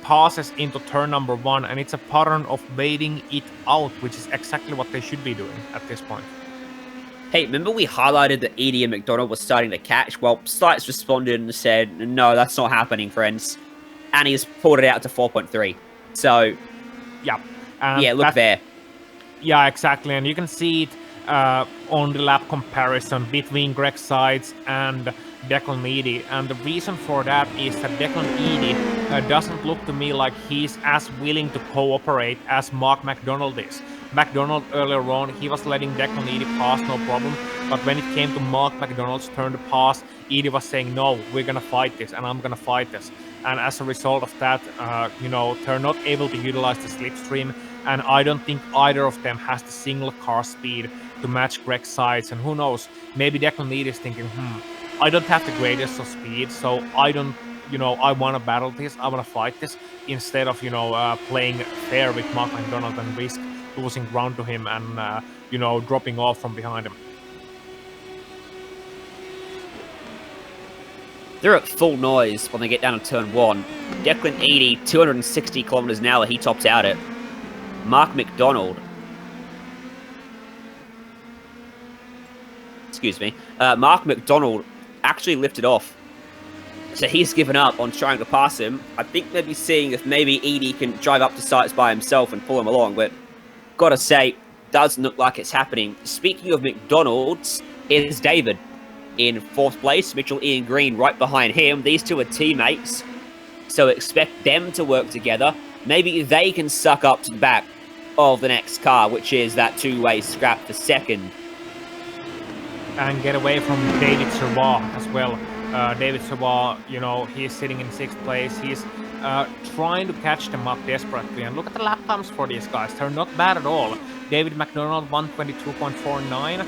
passes into turn number 1, and it's a pattern of waiting it out, which is exactly what they should be doing at this point. Hey, remember we highlighted that Edie and McDonald were starting to catch? Well, Stites responded and said, no, that's not happening, friends. And he's pulled it out to 4.3. So, yeah. Yeah, look there. Yeah, exactly. And you can see it on the lap comparison between Greg Sides and Declan Edie. And the reason for that is that Declan Edie doesn't look to me like he's as willing to cooperate as Mark McDonald is. McDonald earlier on, he was letting Declan Edie pass, no problem. But when it came to Mark McDonald's turn to pass, Edie was saying, no, we're going to fight this, and I'm going to fight this. And as a result of that, you know, they're not able to utilize the slipstream. And I don't think either of them has the single car speed to match Greg's sides. And who knows, maybe Declan Edie is thinking, I don't have the greatest of speed, so I don't, you know, I want to battle this, I want to fight this, instead of, you know, playing fair with Mark McDonald and risk losing ground to him and, you know, dropping off from behind him. They're at full noise when they get down to turn 1. Declan Edie, 260 kilometers an hour, he tops out at. Mark McDonald. Excuse me. Mark McDonald actually lifted off. So he's given up on trying to pass him. I think maybe seeing if maybe Edie can drive up to sites by himself and pull him along, but gotta say, doesn't look like it's happening. Speaking of McDonald's, here's David in 4th place. Mitchell Ian Green right behind him. These two are teammates, so expect them to work together. Maybe they can suck up to the back of the next car, which is that two-way scrap for 2nd. And get away from David Servat as well. David Servat, you know, he's sitting in 6th place. He's trying to catch them up desperately. And look at the lap times for these guys. They're not bad at all. David McDonald, 122.49.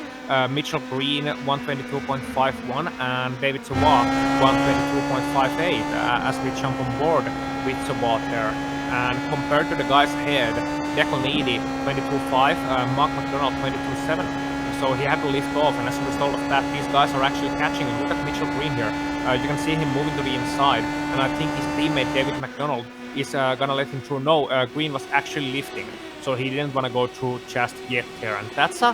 Mitchell Green, 122.51. And David Servat, 122.58. As we jump on board with Servat there. And compared to the guys ahead, Declan Edie, 22.5. Mark McDonald, 22.7. So he had to lift off, and as a result of that, these guys are actually catching him. Look at Mitchell Green here. You can see him moving to the inside, and I think his teammate David McDonald is gonna let him through. No, Green was actually lifting, so he didn't want to go through just yet here. And that's a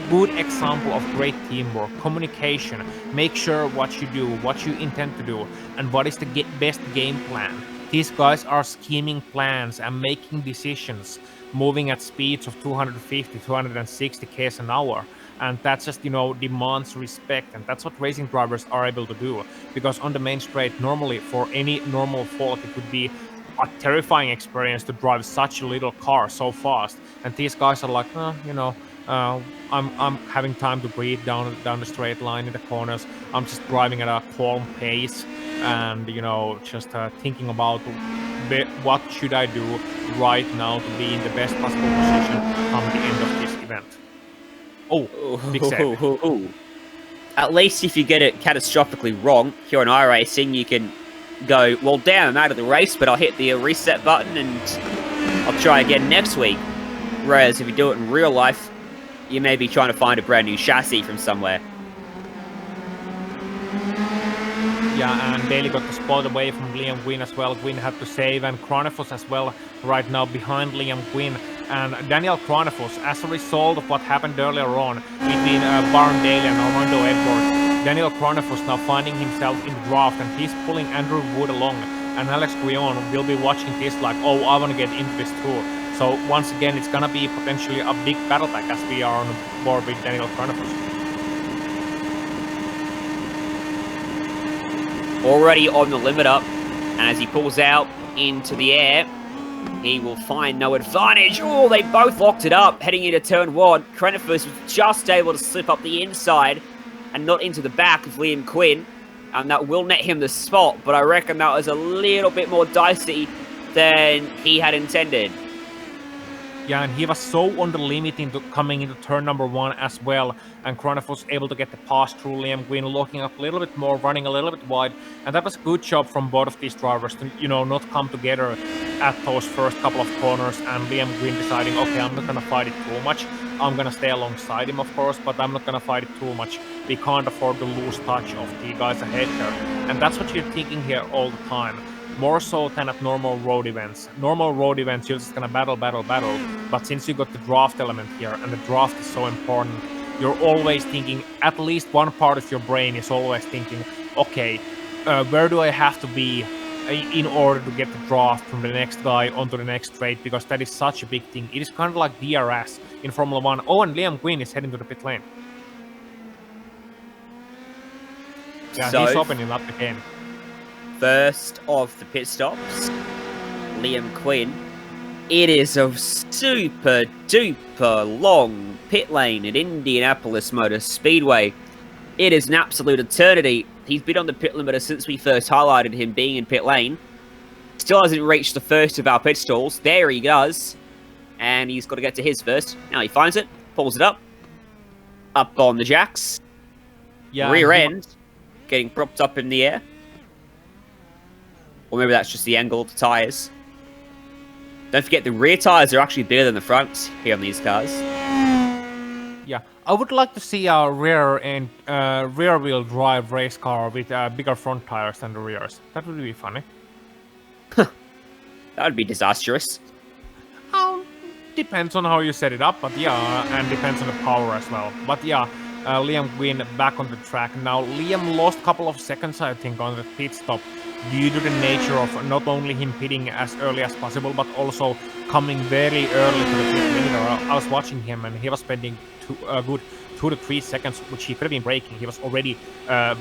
good example of great teamwork, communication. Make sure what you do, what you intend to do, and what is the best game plan. These guys are scheming plans and making decisions, moving at speeds of 250, 260 km an hour. And that just, you know, demands respect. And that's what racing drivers are able to do. Because on the main straight, normally for any normal fault, it would be a terrifying experience to drive such a little car so fast. And these guys are like, you know, I'm having time to breathe down the straight line in the corners. I'm just driving at a calm pace, and, you know, just thinking about what should I do right now to be in the best possible position come the end of this event. Oh, big save. At least if you get it catastrophically wrong, here on iRacing, you can go, well, damn, I'm out of the race, but I'll hit the reset button and I'll try again next week. Whereas if you do it in real life, you may be trying to find a brand new chassis from somewhere. Yeah, and Daly got the spot away from Liam Gwyn as well. Gwyn had to save, and Chronifos as well right now behind Liam Gwyn. And Daniel Chronifos, as a result of what happened earlier on between Baron Daly and Armando Edwards, Daniel Chronifos now finding himself in the draft, and he's pulling Andrew Wood along. And Alex Guillon will be watching this like, oh, I want to get into this too. So once again, it's going to be potentially a big battle pack as we are on board with Daniel Chronifos. Already on the limit up, and as he pulls out into the air, he will find no advantage. Oh, they both locked it up heading into turn 1. Chronifos was just able to slip up the inside and not into the back of Liam Gwyn, and that will net him the spot, but I reckon that was a little bit more dicey than he had intended. Yeah, and he was so on the limit into coming into turn number 1 as well, and Chronifos able to get the pass through Liam Gwyn, locking up a little bit more, running a little bit wide, and that was a good job from both of these drivers to, you know, not come together at those first couple of corners, and Liam Gwyn deciding, okay, I'm not gonna fight it too much, I'm gonna stay alongside him, of course, but I'm not gonna fight it too much. We can't afford to lose touch of the guys ahead here, and that's what you're thinking here all the time. More so than at normal road events. Normal road events, you're just gonna battle, but since you got the draft element here, and the draft is so important, you're always thinking, at least one part of your brain is always thinking, okay, where do I have to be in order to get the draft from the next guy onto the next straight, because that is such a big thing. It is kind of like DRS in Formula 1. Oh, and Liam Gwyn is heading to the pit lane. Yeah, So, he's opening up again. first of the pit stops, Liam Gwyn. It is a super duper long pit lane at Indianapolis Motor Speedway. It is an absolute eternity. He's been on the pit limiter since we first highlighted him being in pit lane. Still hasn't reached the first of our pit stalls. There he does. And he's got to get to his first. Now he finds it, pulls it up on the jacks. Yeah, Rear end getting propped up in the air. Or maybe that's just the angle of the tyres. Don't forget, the rear tyres are actually bigger than the fronts here on these cars. Yeah, I would like to see a rear-wheel drive race car with bigger front tires than the rears. That would be funny. That would be disastrous. Depends on how you set it up, but yeah, and depends on the power as well. But yeah, Liam Gwyn back on the track. Now, Liam lost a couple of seconds, I think, on the pit stop due to the nature of not only him pitting as early as possible, but also coming very early to the pit lane. I was watching him, and he was spending a good 2 to 3 seconds, which he could have been braking. He was already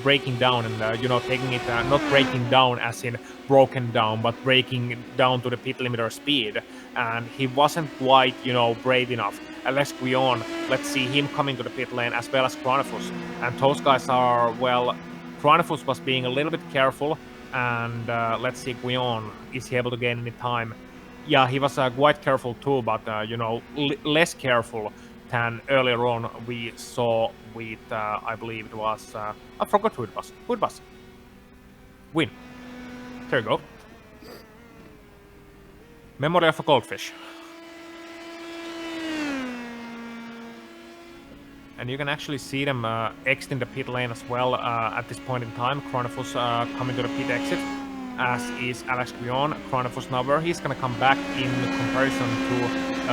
breaking down and, you know, taking it, not breaking down as in broken down, but breaking down to the pit limiter speed. And he wasn't quite, you know, brave enough. Alex Guillon, let's see him coming to the pit lane as well as Chronifos. And those guys are, well, Chronifos was being a little bit careful. And let's see, Guillon, is he able to gain any time? Yeah, he was quite careful too, but, you know, less careful than earlier on we saw with, I believe it was, I forgot who it was. Who it was? Win. There you go. Memory of a goldfish. And you can actually see them exiting the pit lane as well at this point in time. Chronifos coming to the pit exit, as is Alex Guillon. Chronifos now, where he's going to come back in comparison to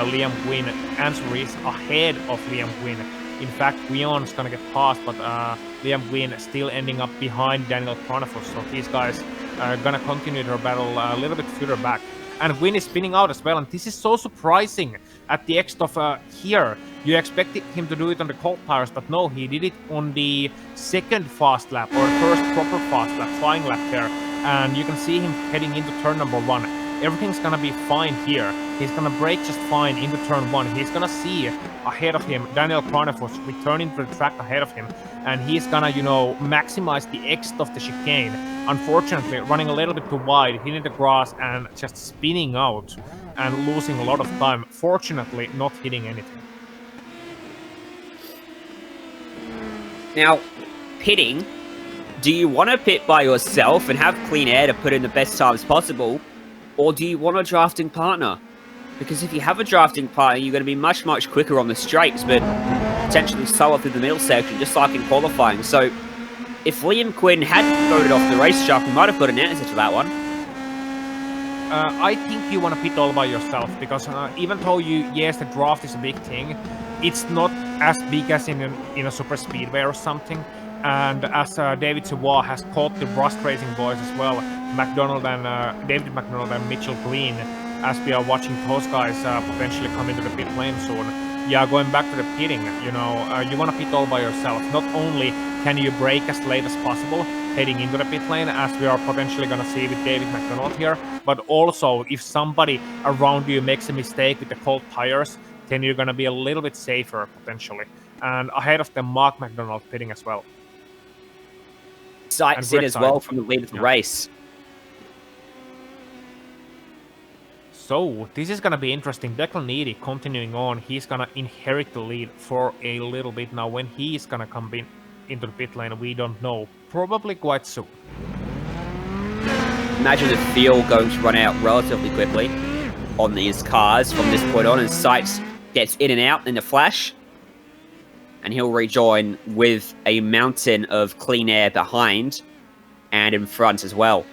Liam Gwyn. Answer is ahead of Liam Gwyn. In fact, Guillon is going to get past, but Liam Gwyn still ending up behind Daniel Chronifos. So these guys are going to continue their battle a little bit further back. And Gwyn is spinning out as well, and this is so surprising at the exit of here. You expected him to do it on the cold tires, but no, he did it on the second fast lap, or first proper fast lap, flying lap there. And you can see him heading into turn number 1. Everything's gonna be fine here. He's gonna brake just fine into turn 1. He's gonna see ahead of him Daniel Chronifos returning to the track ahead of him, and he's gonna, you know, maximize the exit of the chicane. Unfortunately, running a little bit too wide, hitting the grass and just spinning out and losing a lot of time. Fortunately, not hitting anything. Now, pitting Do you want to pit by yourself and have clean air to put in the best times possible? Or do you want a drafting partner? Because if you have a drafting partner, you're going to be much, much quicker on the straights, but potentially slower through the middle section, just like in qualifying. So if Liam Quinn hadn't voted off the racetrack, we might have got an answer to that one. I think you want to pit all by yourself, because even though yes, the draft is a big thing, it's not as big as in a super speedway or something. And as David Savoie has caught the Rust Racing boys as well, David McDonald and Mitchell Green, as we are watching those guys potentially come into the pit lane soon. Yeah, going back to the pitting, you want to pit all by yourself. Not only can you brake as late as possible heading into the pit lane, as we are potentially going to see with David McDonald here, but also if somebody around you makes a mistake with the cold tires, then you're going to be a little bit safer potentially. And ahead of them, Mark McDonald pitting as well. Sights in as well from the lead of the race. So this is gonna be interesting. Declan Eady continuing on. He's gonna inherit the lead for a little bit now. When he's gonna come into the pit lane, we don't know. Probably quite soon. Imagine the fuel going to run out relatively quickly on these cars from this point on, and Sights gets in and out in the flash. And he'll rejoin with a mountain of clean air behind and in front as well.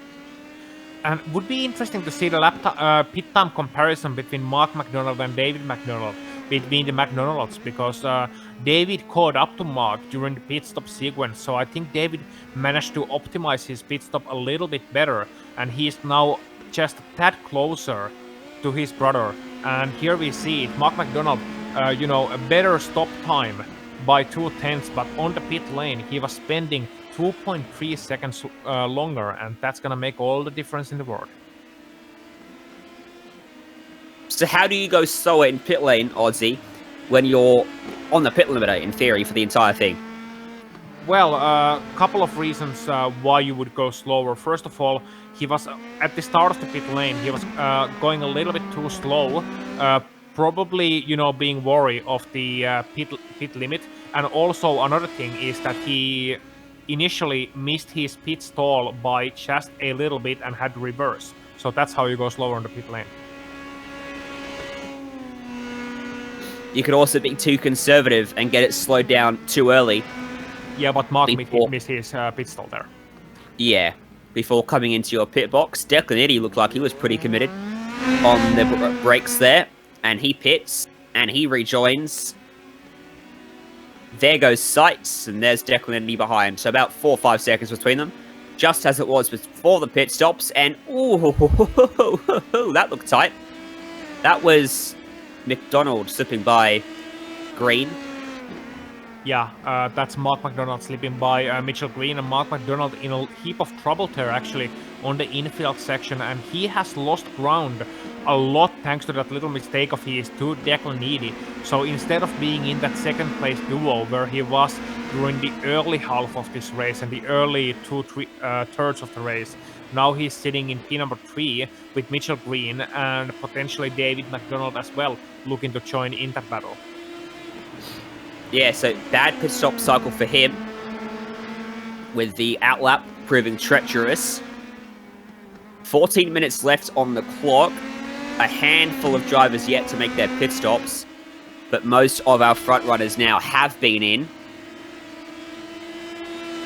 And would be interesting to see the pit time comparison between Mark McDonald and David McDonald, between the McDonalds, because David caught up to Mark during the pit stop sequence. So I think David managed to optimize his pit stop a little bit better, and he's now just a tad closer to his brother. And here we see it, Mark McDonald, a better stop time by 2/10, but on the pit lane he was spending 2.3 seconds longer, and that's gonna make all the difference in the world. So how do you go slower in pit lane, Ozzy, when you're on the pit limiter, in theory, for the entire thing? Well, a couple of reasons why you would go slower. First of all, he was at the start of the pit lane, he was going a little bit too slow, probably, being worried of the pit limit. And also another thing is that he initially missed his pit stall by just a little bit and had to reverse. So that's how you go slower on the pit lane. You could also be too conservative and get it slowed down too early. Yeah, but Mark missed his pit stall there. Yeah, before coming into your pit box. Declan Eady looked like he was pretty committed on the brakes there. And he pits, and he rejoins. There goes Sights, and there's Declan Eady behind. So about 4 or 5 seconds between them. Just as it was before the pit stops, and ooh, that looked tight. That was McDonald slipping by Green. Yeah, that's Mark McDonald slipping by Mitchell Green, and Mark McDonald in a heap of trouble there actually on the infield section, and he has lost ground a lot thanks to that little mistake of his to Declan Eady. So instead of being in that second place duo where he was during the early half of this race and the early thirds of the race, now he's sitting in P number 3 with Mitchell Green and potentially David McDonald as well, looking to join in that battle. Yeah, so bad pit stop cycle for him, with the outlap proving treacherous. 14 minutes left on the clock. A handful of drivers yet to make their pit stops, but most of our front runners now have been in.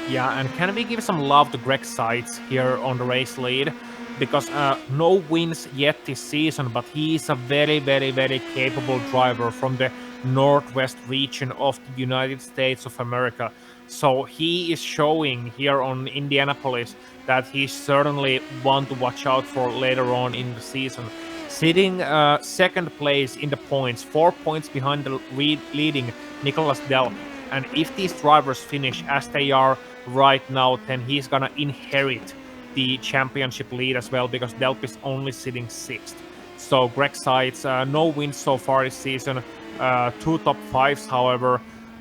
Yeah, and can we give some love to Greg Sights here on the race lead? Because no wins yet this season, but he is a very, very, very capable driver from the northwest region of the United States of America. So he is showing here on Indianapolis that he's certainly one to watch out for later on in the season. Sitting second place in the points, 4 points behind the leading Nicholas Delp. And if these drivers finish as they are right now, then he's gonna inherit the championship lead as well, because Delp is only sitting 6th. So Greg Sights, no wins so far this season, 2 top 5s, however,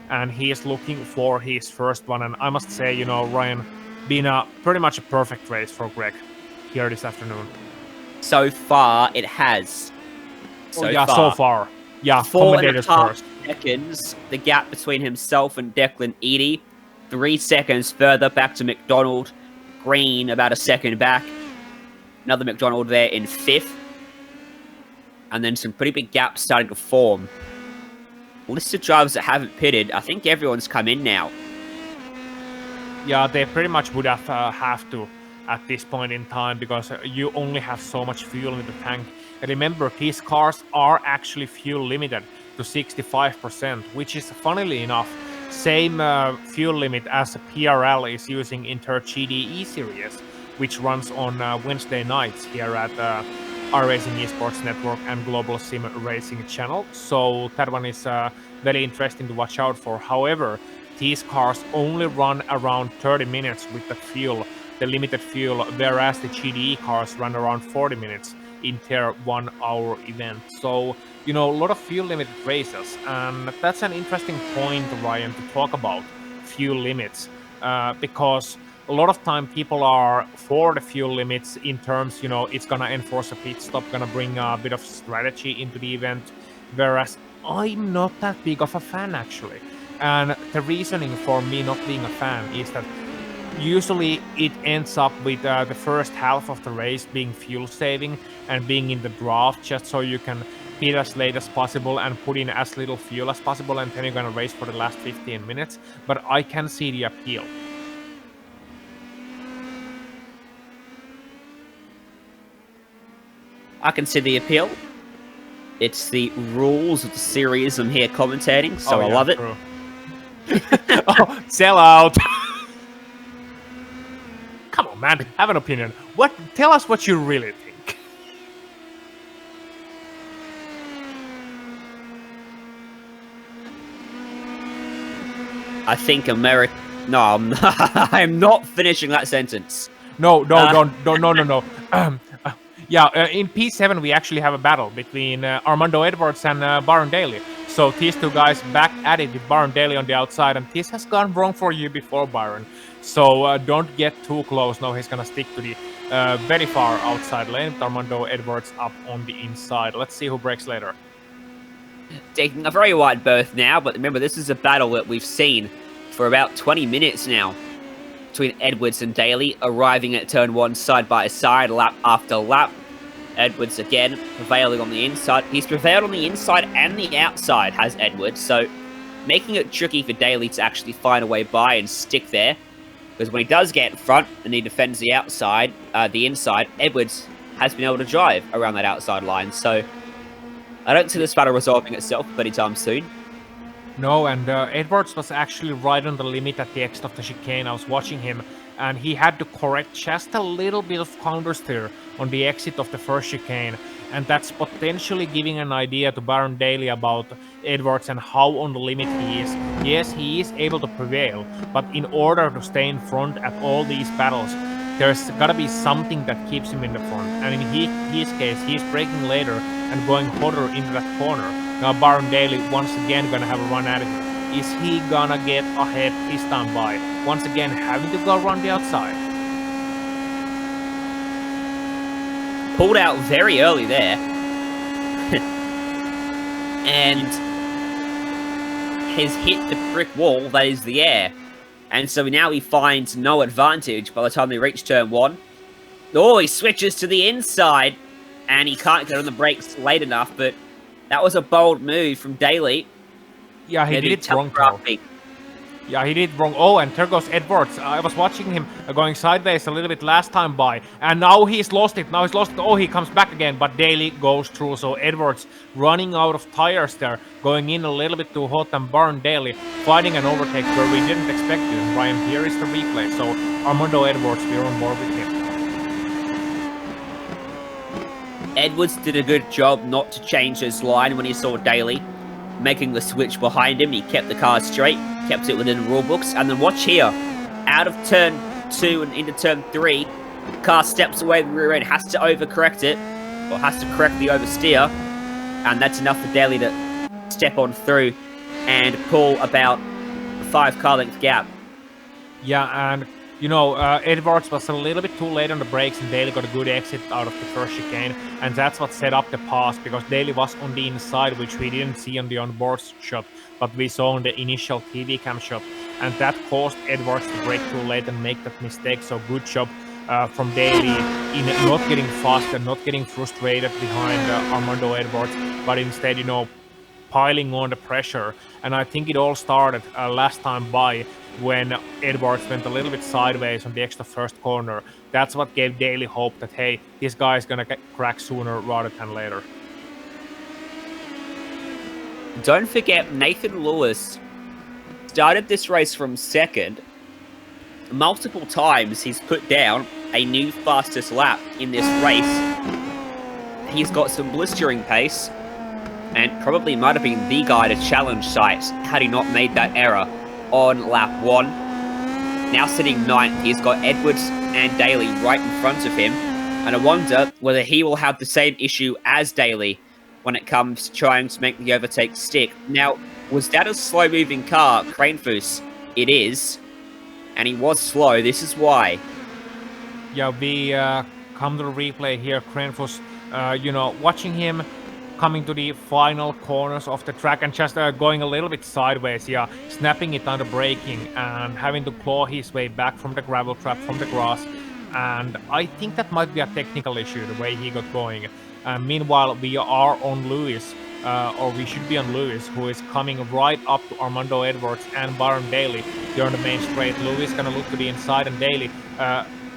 and he is looking for his first one. And I must say, Ryan, been pretty much a perfect race for Greg here this afternoon. So far, it has. So far. Yeah, 4.5 commentators first. seconds, the gap between himself and Declan Eady. 3 seconds further back to McDonald. Green about a second back. Another McDonald there in 5th. And then some pretty big gaps starting to form. List of drivers that haven't pitted. I think everyone's come in now. Yeah, they pretty much would have to at this point in time, because you only have so much fuel in the tank. And remember, these cars are actually fuel limited to 65%, which is, funnily enough, same fuel limit as PRL is using in their GDE series, which runs on Wednesday nights here at iRacing Esports Network and Global SimRacing Channel. So that one is very interesting to watch out for. However, these cars only run around 30 minutes with the limited fuel, whereas the GDE cars run around 40 minutes in their 1 hour event. So, a lot of fuel limited races, and that's an interesting point, Ryan, to talk about fuel limits, because a lot of time people are for the fuel limits in terms, it's gonna enforce a pit stop, gonna bring a bit of strategy into the event, whereas I'm not that big of a fan, actually. And the reasoning for me not being a fan is that usually it ends up with the first half of the race being fuel saving and being in the draft, just so you can pit as late as possible and put in as little fuel as possible, and then you're gonna race for the last 15 minutes. But I can see the appeal. I can see the appeal. It's the rules of the series I'm here commentating, so I love it. Oh, sell out. Come on, man, have an opinion. Tell us what you really think. I think America. No, I'm not finishing that sentence. No. Yeah, in P7 we actually have a battle between Armando Edwards and Baron Daly. So these two guys back at it with Baron Daly on the outside, and this has gone wrong for you before, Baron. So don't get too close. No, he's gonna stick to the very far outside lane with Armando Edwards up on the inside. Let's see who breaks later. Taking a very wide berth now, but remember, this is a battle that we've seen for about 20 minutes now between Edwards and Daly, arriving at turn 1 side by side, lap after lap. Edwards again prevailing on the inside. He's prevailed on the inside and the outside, has Edwards, so making it tricky for Daly to actually find a way by and stick there. Because when he does get in front and he defends the outside, the inside, Edwards has been able to drive around that outside line. So I don't see this battle resolving itself anytime soon. No, and Edwards was actually right on the limit at the exit of the chicane. I was watching him, and he had to correct just a little bit of countersteer on the exit of the first chicane, and that's potentially giving an idea to Baron Daly about Edwards and how on the limit he is. Yes, he is able to prevail, but in order to stay in front at all these battles, there's gotta be something that keeps him in the front, and in his case, he's braking later and going hotter into that corner. Now Baron Daly once again gonna have a run at it. Is he gonna get ahead this time by once again having to go around the outside? Pulled out very early there. And has hit the brick wall that is the air. And so now he finds no advantage by the time they reach turn 1. Oh, he switches to the inside, and he can't get on the brakes late enough, but that was a bold move from Daly. Yeah, he did it wrong, though. Yeah, he did wrong. Oh, and there goes Edwards. I was watching him going sideways a little bit last time by, and now he's lost it. Oh, he comes back again, but Daly goes through. So Edwards running out of tires there, going in a little bit too hot, and Baron Daly fighting an overtake where we didn't expect it. And Ryan, here is the replay. So Armando Edwards, we're on board with him. Edwards did a good job not to change his line when he saw Daly making the switch behind him. He kept the car straight, kept it within the rule books, and then watch here, out of turn 2 and into turn 3, the car steps away the rear end, has to overcorrect it, or has to correct the oversteer, and that's enough for Daly to step on through and pull about a 5 car length gap. Yeah, and you know, Edwards was a little bit too late on the brakes, and Daly got a good exit out of the first chicane, and that's what set up the pass, because Daly was on the inside, which we didn't see on the onboard shot, but we saw on the initial TV cam shot. and that caused Edwards to brake too late and make that mistake. So good job from Daly in not getting faster, not getting frustrated behind Armando Edwards, but instead, piling on the pressure. And I think it all started last time by when Edwards went a little bit sideways on the extra first corner. That's what gave Daly hope that, hey, this guy is going to crack sooner rather than later. Don't forget, Nathan Lewis started this race from second. Multiple times he's put down a new fastest lap in this race. He's got some blistering pace and probably might have been the guy to challenge Sykes had he not made that error on lap 1. Now sitting 9th, he's got Edwards and Daly right in front of him, and I wonder whether he will have the same issue as Daly when it comes to trying to make the overtake stick. Now, was that a slow-moving car, Kranefuss? It is, and he was slow. This is why. Yeah, we come to the replay here. Kranefuss, watching him coming to the final corners of the track and just going a little bit sideways, snapping it under braking and having to claw his way back from the gravel trap, from the grass. And I think that might be a technical issue, the way he got going. Meanwhile, we are on Lewis, or we should be on Lewis, who is coming right up to Armando Edwards and Byron Daly. They're on the main straight. Lewis gonna look to the inside, and Daly,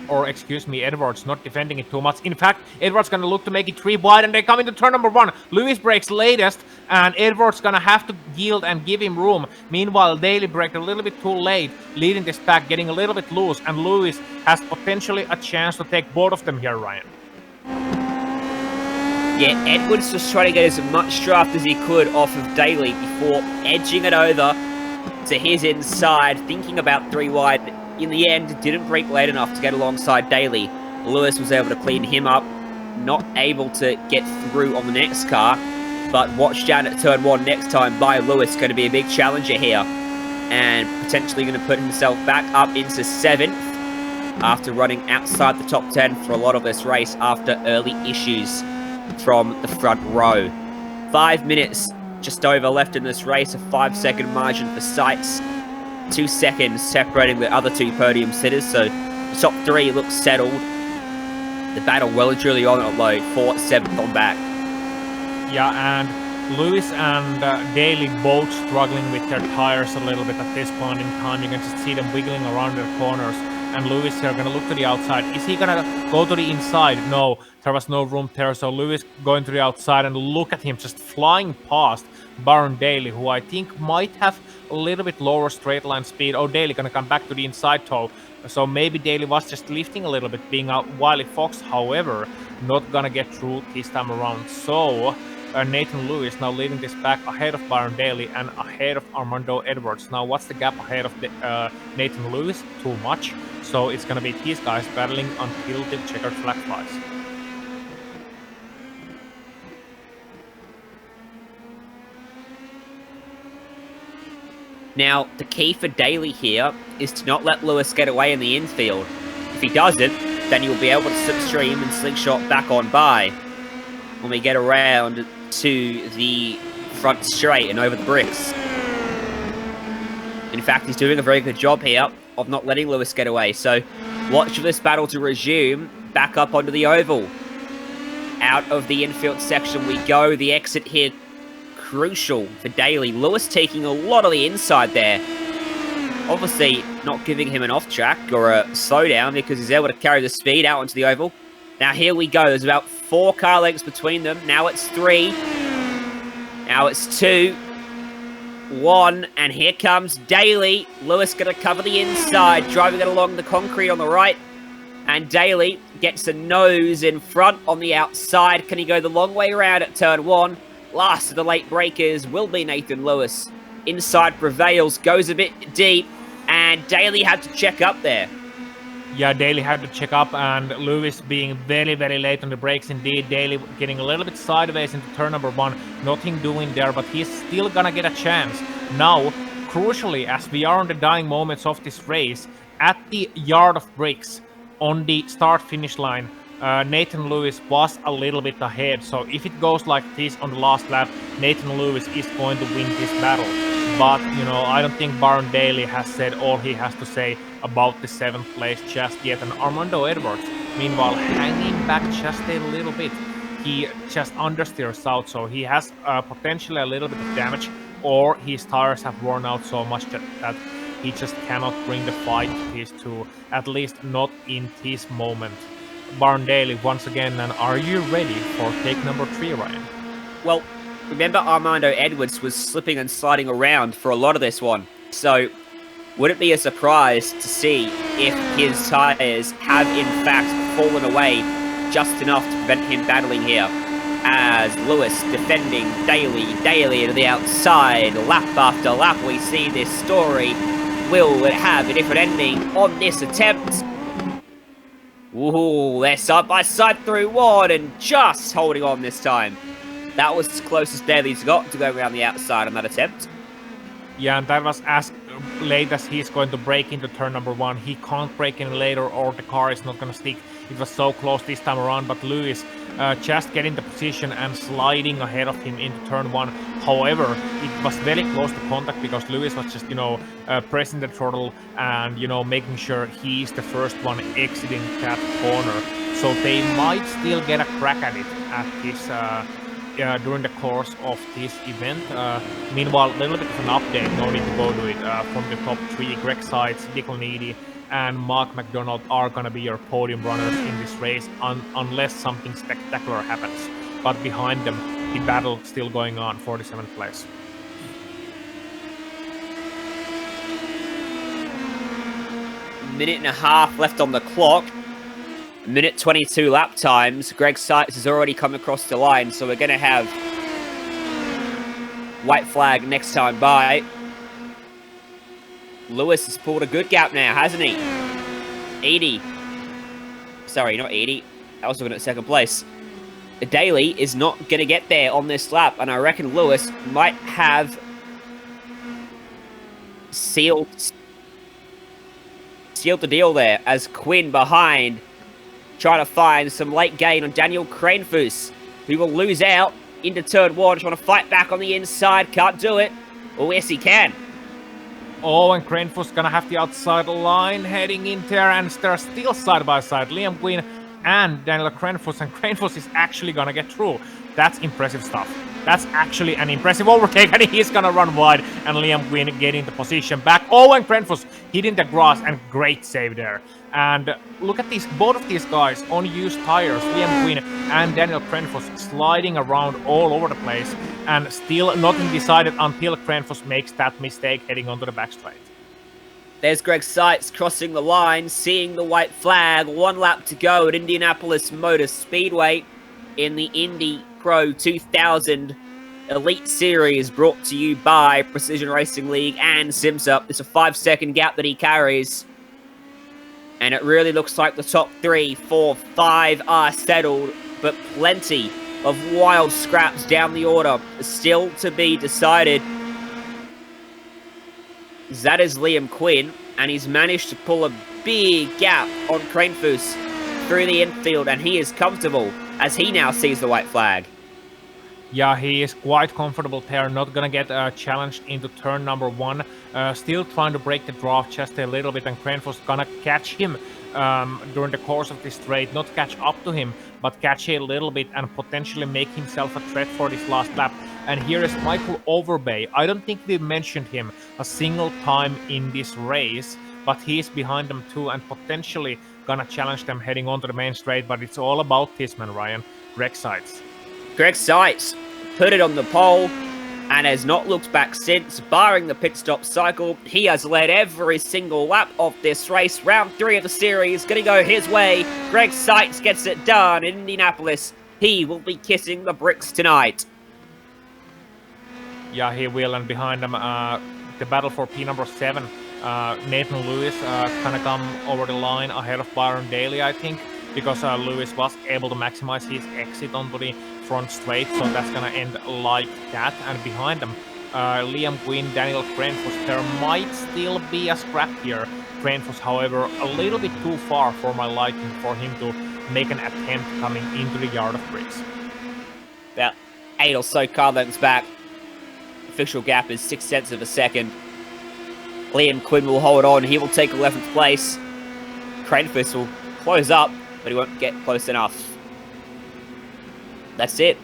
Edwards not defending it too much. In fact, Edwards gonna look to make it 3 wide, and they come into turn number 1. Lewis brakes latest, and Edwards gonna have to yield and give him room. Meanwhile, Daly braked a little bit too late, leading this pack, getting a little bit loose, and Lewis has potentially a chance to take both of them here, Ryan. Yeah, Edwards was trying to get as much draft as he could off of Daly before edging it over to his inside, thinking about 3 wide. In the end, didn't brake late enough to get alongside Daly. Lewis was able to clean him up, not able to get through on the next car, but watch down at turn 1 next time by Lewis, going to be a big challenger here, and potentially going to put himself back up into 7th after running outside the top 10 for a lot of this race after early issues from the front row. 5 minutes just over left in this race, a 5-second margin for Sykes, 2 seconds separating the other 2 podium sitters, so the top 3 looks settled. The battle well and truly on at low, 4th, 7th on back. Yeah, and Lewis and Daly both struggling with their tires a little bit at this point in time. You can just see them wiggling around their corners. And Lewis here gonna look to the outside. Is he gonna go to the inside? No, there was no room there. So Lewis going to the outside, and look at him just flying past Byron Daly, who I think might have a little bit lower straight line speed. Oh, Daly gonna come back to the inside toe. So maybe Daly was just lifting a little bit, being a wily fox. However, not gonna get through this time around. So Nathan Lewis now leading this back ahead of Byron Daly and ahead of Armando Edwards. Now, what's the gap ahead of Nathan Lewis? Too much. So it's going to be these guys battling until the checkered flag flies. Now, the key for Daly here is to not let Lewis get away in the infield. If he doesn't, then he'll be able to slipstream and slingshot back on by when we get around to the front straight and over the bricks. In fact, he's doing a very good job here of not letting Lewis get away. So watch for this battle to resume back up onto the oval. Out of the infield section we go. The exit here crucial for Daly. Lewis taking a lot of the inside there. Obviously not giving him an off track or a slowdown because he's able to carry the speed out onto the oval. Now here we go. There's about 4 car lengths between them. Now it's 3. Now it's 2. 1. And here comes Daly. Lewis going to cover the inside, driving it along the concrete on the right. And Daly gets a nose in front on the outside. Can he go the long way around at turn 1? Last of the late breakers will be Nathan Lewis. Inside prevails, goes a bit deep, and Daly had to check up there. Yeah, Daly had to check up, and Lewis being very, very late on the brakes indeed. Daly getting a little bit sideways into turn number 1. Nothing doing there, but he's still gonna get a chance. Now, crucially, as we are on the dying moments of this race, at the yard of bricks, on the start-finish line, Nathan Lewis was a little bit ahead. So if it goes like this on the last lap, Nathan Lewis is going to win this battle. But, I don't think Baron Daly has said all he has to say about the 7th place just yet. And Armando Edwards, meanwhile, hanging back just a little bit. He just understeers out, so he has potentially a little bit of damage, or his tires have worn out so much that he just cannot bring the fight to these two, at least not in this moment. Baron Daly, once again, and are you ready for take number 3, Ryan? Well, remember Armando Edwards was slipping and sliding around for a lot of this one, so would it be a surprise to see if his tires have in fact fallen away just enough to prevent him battling here? As Lewis defending Daly to the outside, lap after lap, we see this story. Will it have a different ending on this attempt? Ooh, they're side by side through one and just holding on this time. That was as close as Daly's got to go around the outside on that attempt. Yeah, and that was as late as he's going to break into turn number 1. He can't break in later or the car is not going to stick. It was so close this time around, but Lewis just getting the position and sliding ahead of him into turn 1. However, it was very close to contact because Lewis was just, pressing the throttle and, making sure he's the first one exiting that corner. So they might still get a crack at it at this during the course of this event. Meanwhile, a little bit of an update, no need to go to it, from the top 3. Greg Seitz, Dickel Needy, and Mark McDonald are going to be your podium runners in this race unless something spectacular happens. But behind them, the battle still going on for the 7th place. Minute and a half left on the clock. Minute 22 lap times. Greg Seitz has already come across the line, so we're going to have white flag next time by. Lewis has pulled a good gap now, hasn't he? Indy. Sorry, not Indy. I was looking at 2nd place. Daly is not going to get there on this lap, and I reckon Lewis might have sealed the deal there, as Quinn behind trying to find some late gain on Daniel Kranefuss, who will lose out into turn 1, trying to fight back on the inside. Can't do it. Oh, yes, he can. Oh, and Kranefuss gonna have the outside line heading in there, and they're still side by side. Liam Quinn and Daniel Kranefuss, and Kranefuss is actually gonna get through. That's impressive stuff. That's actually an impressive overtake, and he's gonna run wide, and Liam Quinn getting the position back. Oh, and Kranefuss hitting the grass, and great save there. And look at these, both of these guys on used tires, Liam Quinn and Daniel Kranefuss sliding around all over the place, and still nothing decided until Kranefuss makes that mistake heading onto the back straight. There's Greg Seitz crossing the line, seeing the white flag. 1 lap to go at Indianapolis Motor Speedway in the Indy Pro 2000 Elite Series, brought to you by Precision Racing League and SimSup. It's a 5-second gap that he carries. And it really looks like the top 3, 4, 5 are settled, but plenty of wild scraps down the order still to be decided. That is Liam Quinn, and he's managed to pull a big gap on Kranefuss through the infield, and he is comfortable as he now sees the white flag. Yeah, he is quite comfortable there, not gonna get challenged into turn number 1. Still trying to break the draft just a little bit, and Kranefuss gonna catch him during the course of this straight. Not catch up to him, but catch a little bit and potentially make himself a threat for this last lap. And here is Michael Overbay. I don't think we mentioned him a single time in this race, but he's behind them too and potentially gonna challenge them heading onto the main straight. But it's all about this man, Ryan. Greg Seitz. Greg Seitz put it on the pole and has not looked back since, barring the pit stop cycle. He has led every single lap of this race. Round 3 of the series going to go his way. Greg Seitz gets it done in Indianapolis. He will be kissing the bricks tonight. Yeah, he will, and behind him, the battle for P number 7. Nathan Lewis gonna come over the line ahead of Byron Daly, I think, because Lewis was able to maximize his exit onto the front straight, so that's gonna end like that. And behind them, Liam Quinn, Daniel Kranefuss, there might still be a scrap here. Kranefuss, however, a little bit too far for my liking for him to make an attempt coming into the yard of bricks. About 8 or so car lengths back. Official gap is 0.6 of a second. Liam Quinn will hold on. He will take 11th place. Cranefist will close up, but he won't get close enough. That's it.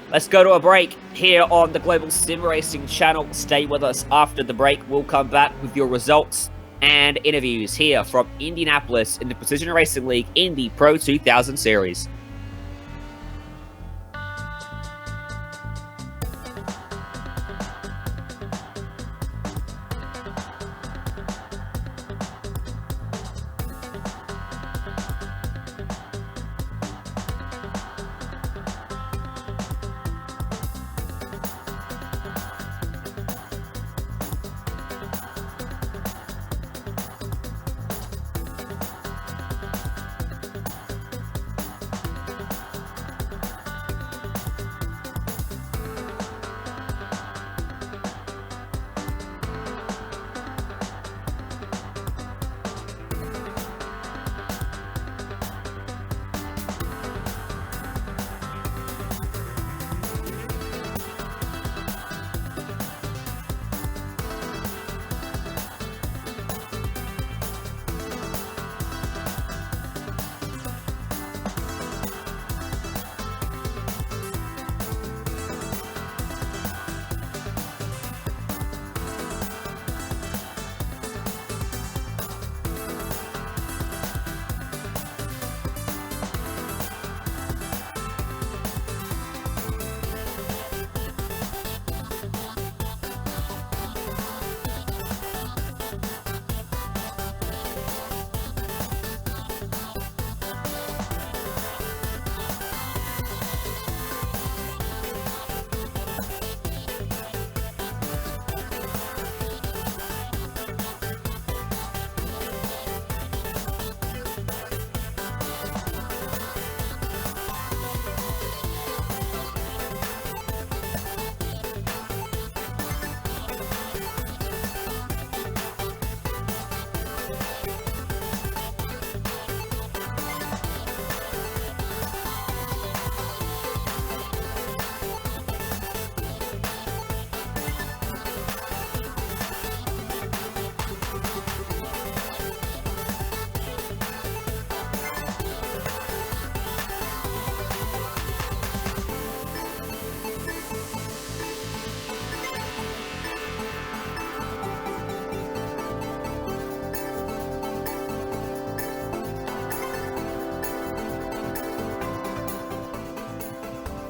Let's go to a break here on the Global SimRacing Channel. Stay with us after the break. We'll come back with your results and interviews here from Indianapolis in the Precision Racing League Indy Pro 2000 Series.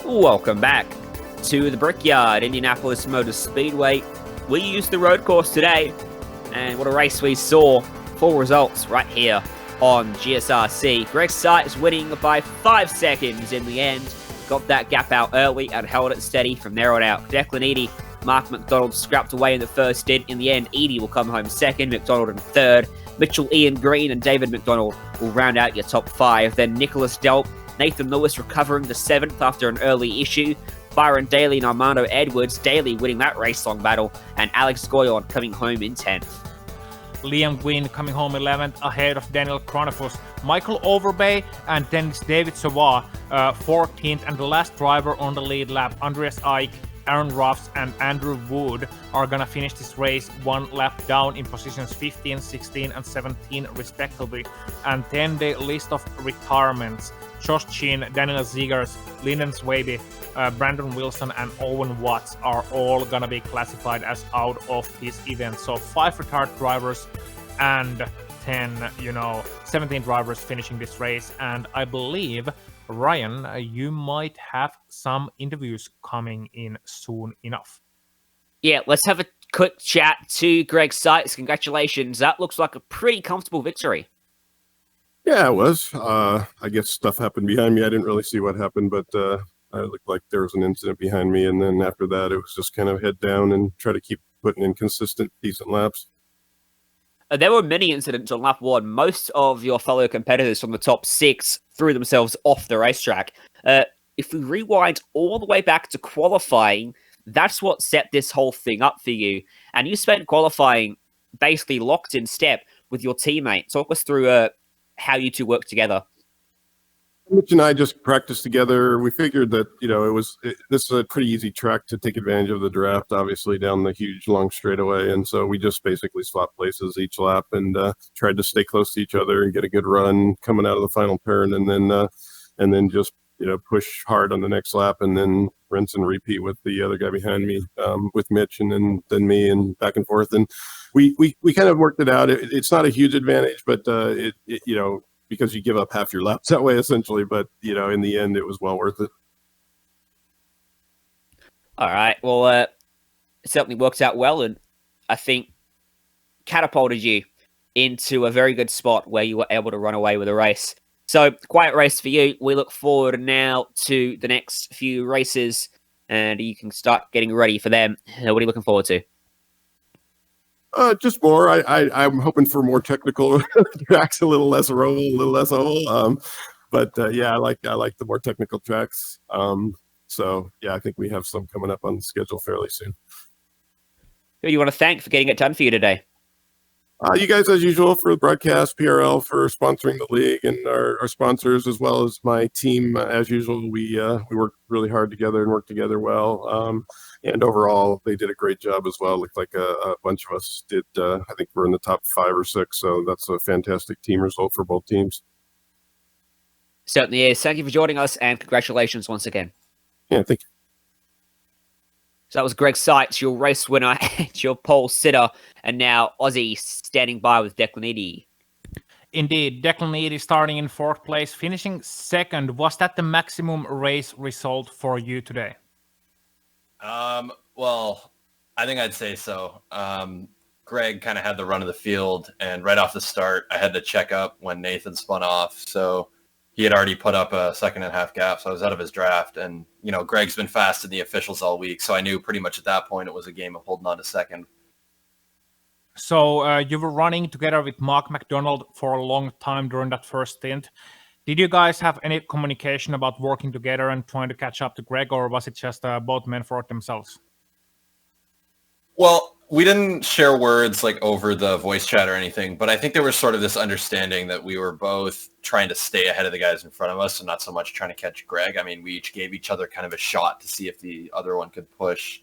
Welcome back to the Brickyard, Indianapolis Motor Speedway. We used the road course today, and what a race we saw. Full results right here on GSRC. Greg Sykes winning by 5 seconds in the end. Got that gap out early and held it steady from there on out. Declan Eady, Mark McDonald scrapped away in the first stint. In the end, Eady will come home second, McDonald in third. Mitchell Ian Green and David McDonald will round out your top 5. Then Nicholas Delp, Nathan Lewis recovering the 7th after an early issue. Byron Daly and Armando Edwards, Daly winning that race-long battle, and Alex Goyon coming home in 10th. Liam Gwynn coming home 11th ahead of Daniel Chronofus. Michael Overbay and then David Savoy 14th, and the last driver on the lead lap, Andreas Ike, Aaron Ruffs and Andrew Wood are gonna finish this race one lap down in positions 15, 16 and 17 respectively. And then the list of retirements: Josh Chin, Daniel Zegers, Lyndon Swaby, Brandon Wilson and Owen Watts are all gonna be classified as out of this event. So 5 retired drivers and 17 drivers finishing this race. And I believe, Ryan, you might have some interviews coming in soon enough. Yeah, let's have a quick chat to Greg Sykes. Congratulations. That looks like a pretty comfortable victory. Yeah, it was. I guess stuff happened behind me. I didn't really see what happened, but it looked like there was an incident behind me. And then after that, it was just kind of head down and try to keep putting in consistent, decent laps. There were many incidents on lap 1. Most of your fellow competitors from the top 6 threw themselves off the racetrack. If we rewind all the way back to qualifying, that's what set this whole thing up for you. And you spent qualifying basically locked in step with your teammate. Talk us through how you two work together. Mitch and I just practiced together. We figured that, this is a pretty easy track to take advantage of the draft, obviously down the huge long straightaway. And so we just basically swapped places each lap and tried to stay close to each other and get a good run coming out of the final turn. And then just, push hard on the next lap and then rinse and repeat with the other guy behind me, with Mitch and then me and back and forth. And we kind of worked it out. It's not a huge advantage, but because you give up half your laps that way essentially, but in the end it was well worth it. All right. Well, it certainly worked out well, and I think catapulted you into a very good spot where you were able to run away with a race. So, quiet race for you. We look forward now to the next few races, and you can start getting ready for them. What are you looking forward to? Just more. I'm hoping for more technical tracks, a little less roll, a little less oval. But I like the more technical tracks. So I think we have some coming up on the schedule fairly soon. Who do you want to thank for getting it done for you today? You guys, as usual, for the broadcast, PRL for sponsoring the league, and our sponsors, as well as my team. As usual, we work really hard together and work together well. And overall, they did a great job as well. Looked like a bunch of us did. I think we're in the top 5 or 6, so that's a fantastic team result for both teams. Certainly is. Thank you for joining us, and congratulations once again. Yeah, thank you. So that was Greg Sykes, your race winner, your pole sitter, and now Aussie standing by with Declan Eady. Indeed, Declan Eady starting in 4th place, finishing 2nd. Was that the maximum race result for you today? Well, I think I'd say so. Greg kind of had the run of the field, and right off the start, I had to check up when Nathan spun off. So he had already put up a 2.5 gap, so I was out of his draft. And, Greg's been fast in the officials all week, so I knew pretty much at that point it was a game of holding on to 2nd. So you were running together with Mark McDonald for a long time during that first stint. Did you guys have any communication about working together and trying to catch up to Greg, or was it just both men for themselves? Well, we didn't share words like over the voice chat or anything, but I think there was sort of this understanding that we were both trying to stay ahead of the guys in front of us and not so much trying to catch Greg. I mean, we each gave each other kind of a shot to see if the other one could push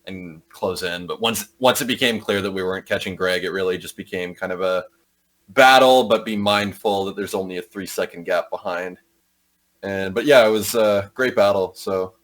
and close in. But once it became clear that we weren't catching Greg, it really just became kind of a battle, but be mindful that there's only a 3-second gap behind. But it was a great battle. So.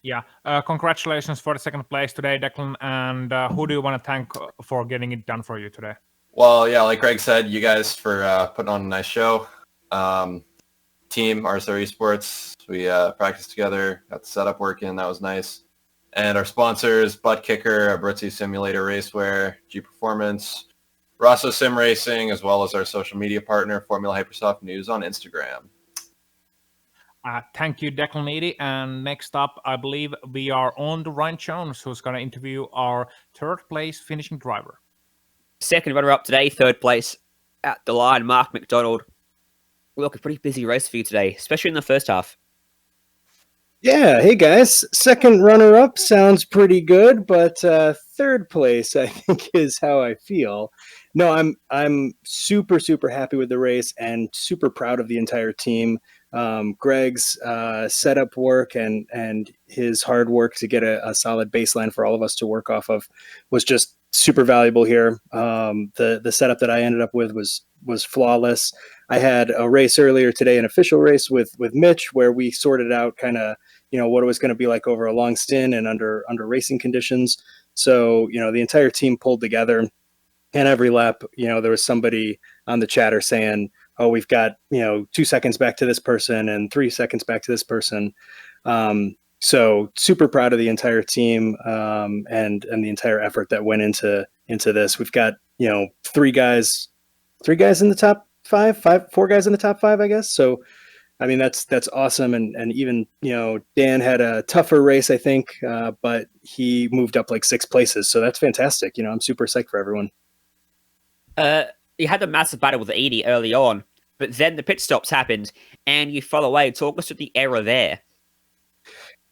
Yeah, congratulations for the 2nd place today, Declan. And who do you want to thank for getting it done for you today? Well, like Greg said, you guys for putting on a nice show. Team RSR Esports, we practiced together, got the setup working. That was nice. And our sponsors, ButtKicker, Abruzzi Simulator Racewear, G Performance, Rosso Sim Racing, as well as our social media partner, Formula Hypersoft News on Instagram. Thank you, Declan Eady. And next up, I believe we are on to Ryan Jones, who's going to interview our 3rd place finishing driver. 2nd runner-up today, 3rd place at the line, Mark McDonald. Look, a pretty busy race for you today, especially in the first half. Yeah, hey guys. 2nd runner-up sounds pretty good, but 3rd place, I think, is how I feel. No, I'm super, super happy with the race and super proud of the entire team. Greg's setup work and his hard work to get a solid baseline for all of us to work off of was just super valuable here. The setup that I ended up with was flawless. I had a race earlier today, an official race with Mitch, where we sorted out kind of what it was going to be like over a long stint and under racing conditions. So the entire team pulled together, and every lap there was somebody on the chatter saying, oh, we've got 2 seconds back to this person and 3 seconds back to this person. So super proud of the entire team and the entire effort that went into this. We've got 4 guys in the top 5, 4 guys in the top 5, I guess. So I mean that's awesome. And even Dan had a tougher race, I think, but he moved up like 6 places. So that's fantastic. I'm super psyched for everyone. You had a massive battle with Edie early on, but then the pit stops happened and you fell away. Talk us through the error there.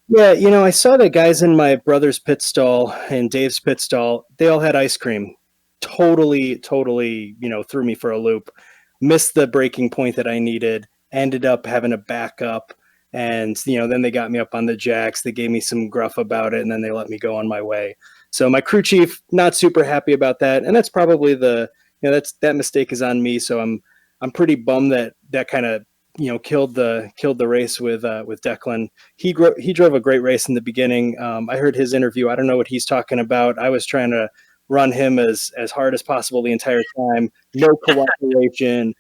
Yeah, I saw the guys in my brother's pit stall and Dave's pit stall. They all had ice cream. Totally, threw me for a loop. missed the breaking point that I needed, ended up having a backup. And, then they got me up on the jacks. They gave me some gruff about it, and then they let me go on my way. So my crew chief, not super happy about that. And that's probably that mistake is on me. So I'm pretty bummed that kind of, killed the race with Declan. He drove a great race in the beginning. I heard his interview. I don't know what he's talking about. I was trying to run him as hard as possible the entire time. No cooperation,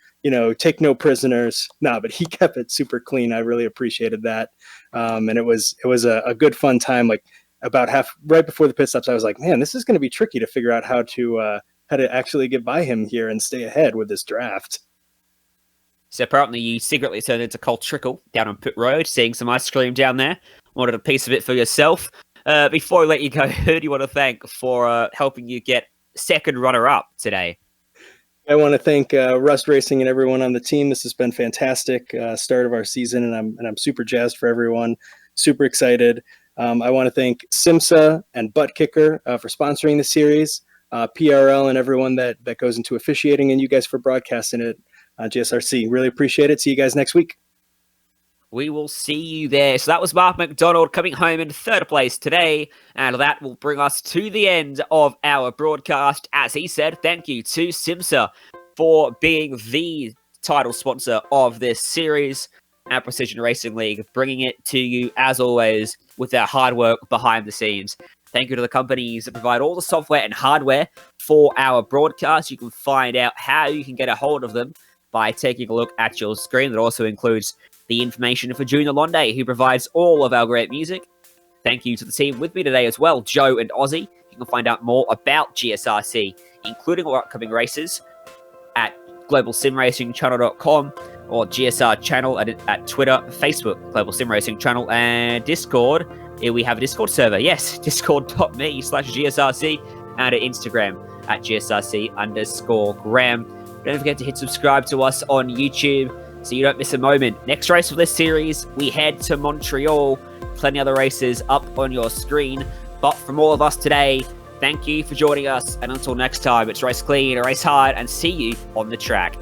take no prisoners. No, but he kept it super clean. I really appreciated that. And it was a good fun time. Like about right before the pit stops, I was like, man, this is going to be tricky to figure out how to actually get by him here and stay ahead with this draft. So apparently you secretly turned into Cole Trickle down on pit road, seeing some ice cream down there. Wanted a piece of it for yourself. Before I let you go, who do you want to thank for helping you get second runner-up today? I want to thank Rust Racing and everyone on the team. This has been fantastic start of our season, and I'm super jazzed for everyone. Super excited. I want to thank SIMSA and ButtKicker for sponsoring the series, PRL and everyone that goes into officiating, and you guys for broadcasting it. GSRC. Really appreciate it. See you guys next week. We will see you there. So that was Mark McDonald coming home in third place today. And that will bring us to the end of our broadcast. As he said, thank you to SIMSA for being the title sponsor of this series. And Precision Racing League, bringing it to you, as always, with their hard work behind the scenes. Thank you to the companies that provide all the software and hardware for our broadcast. You can find out how you can get a hold of them by taking a look at your screen. That also includes the information for Junior Londe, who provides all of our great music. Thank you to the team with me today as well, Joe and Ozzy. You can find out more about GSRC, including our upcoming races, at globalsimracingchannel.com or GSR channel at Twitter, Facebook, Global Sim Racing Channel, and Discord. Here we have a Discord server. Yes, discord.me/GSRC, and at Instagram at GSRC_Graham. Don't forget to hit subscribe to us on YouTube so you don't miss a moment. Next race of this series, we head to Montreal. Plenty other races up on your screen. But from all of us today, thank you for joining us. And until next time, it's race clean, race hard, and see you on the track.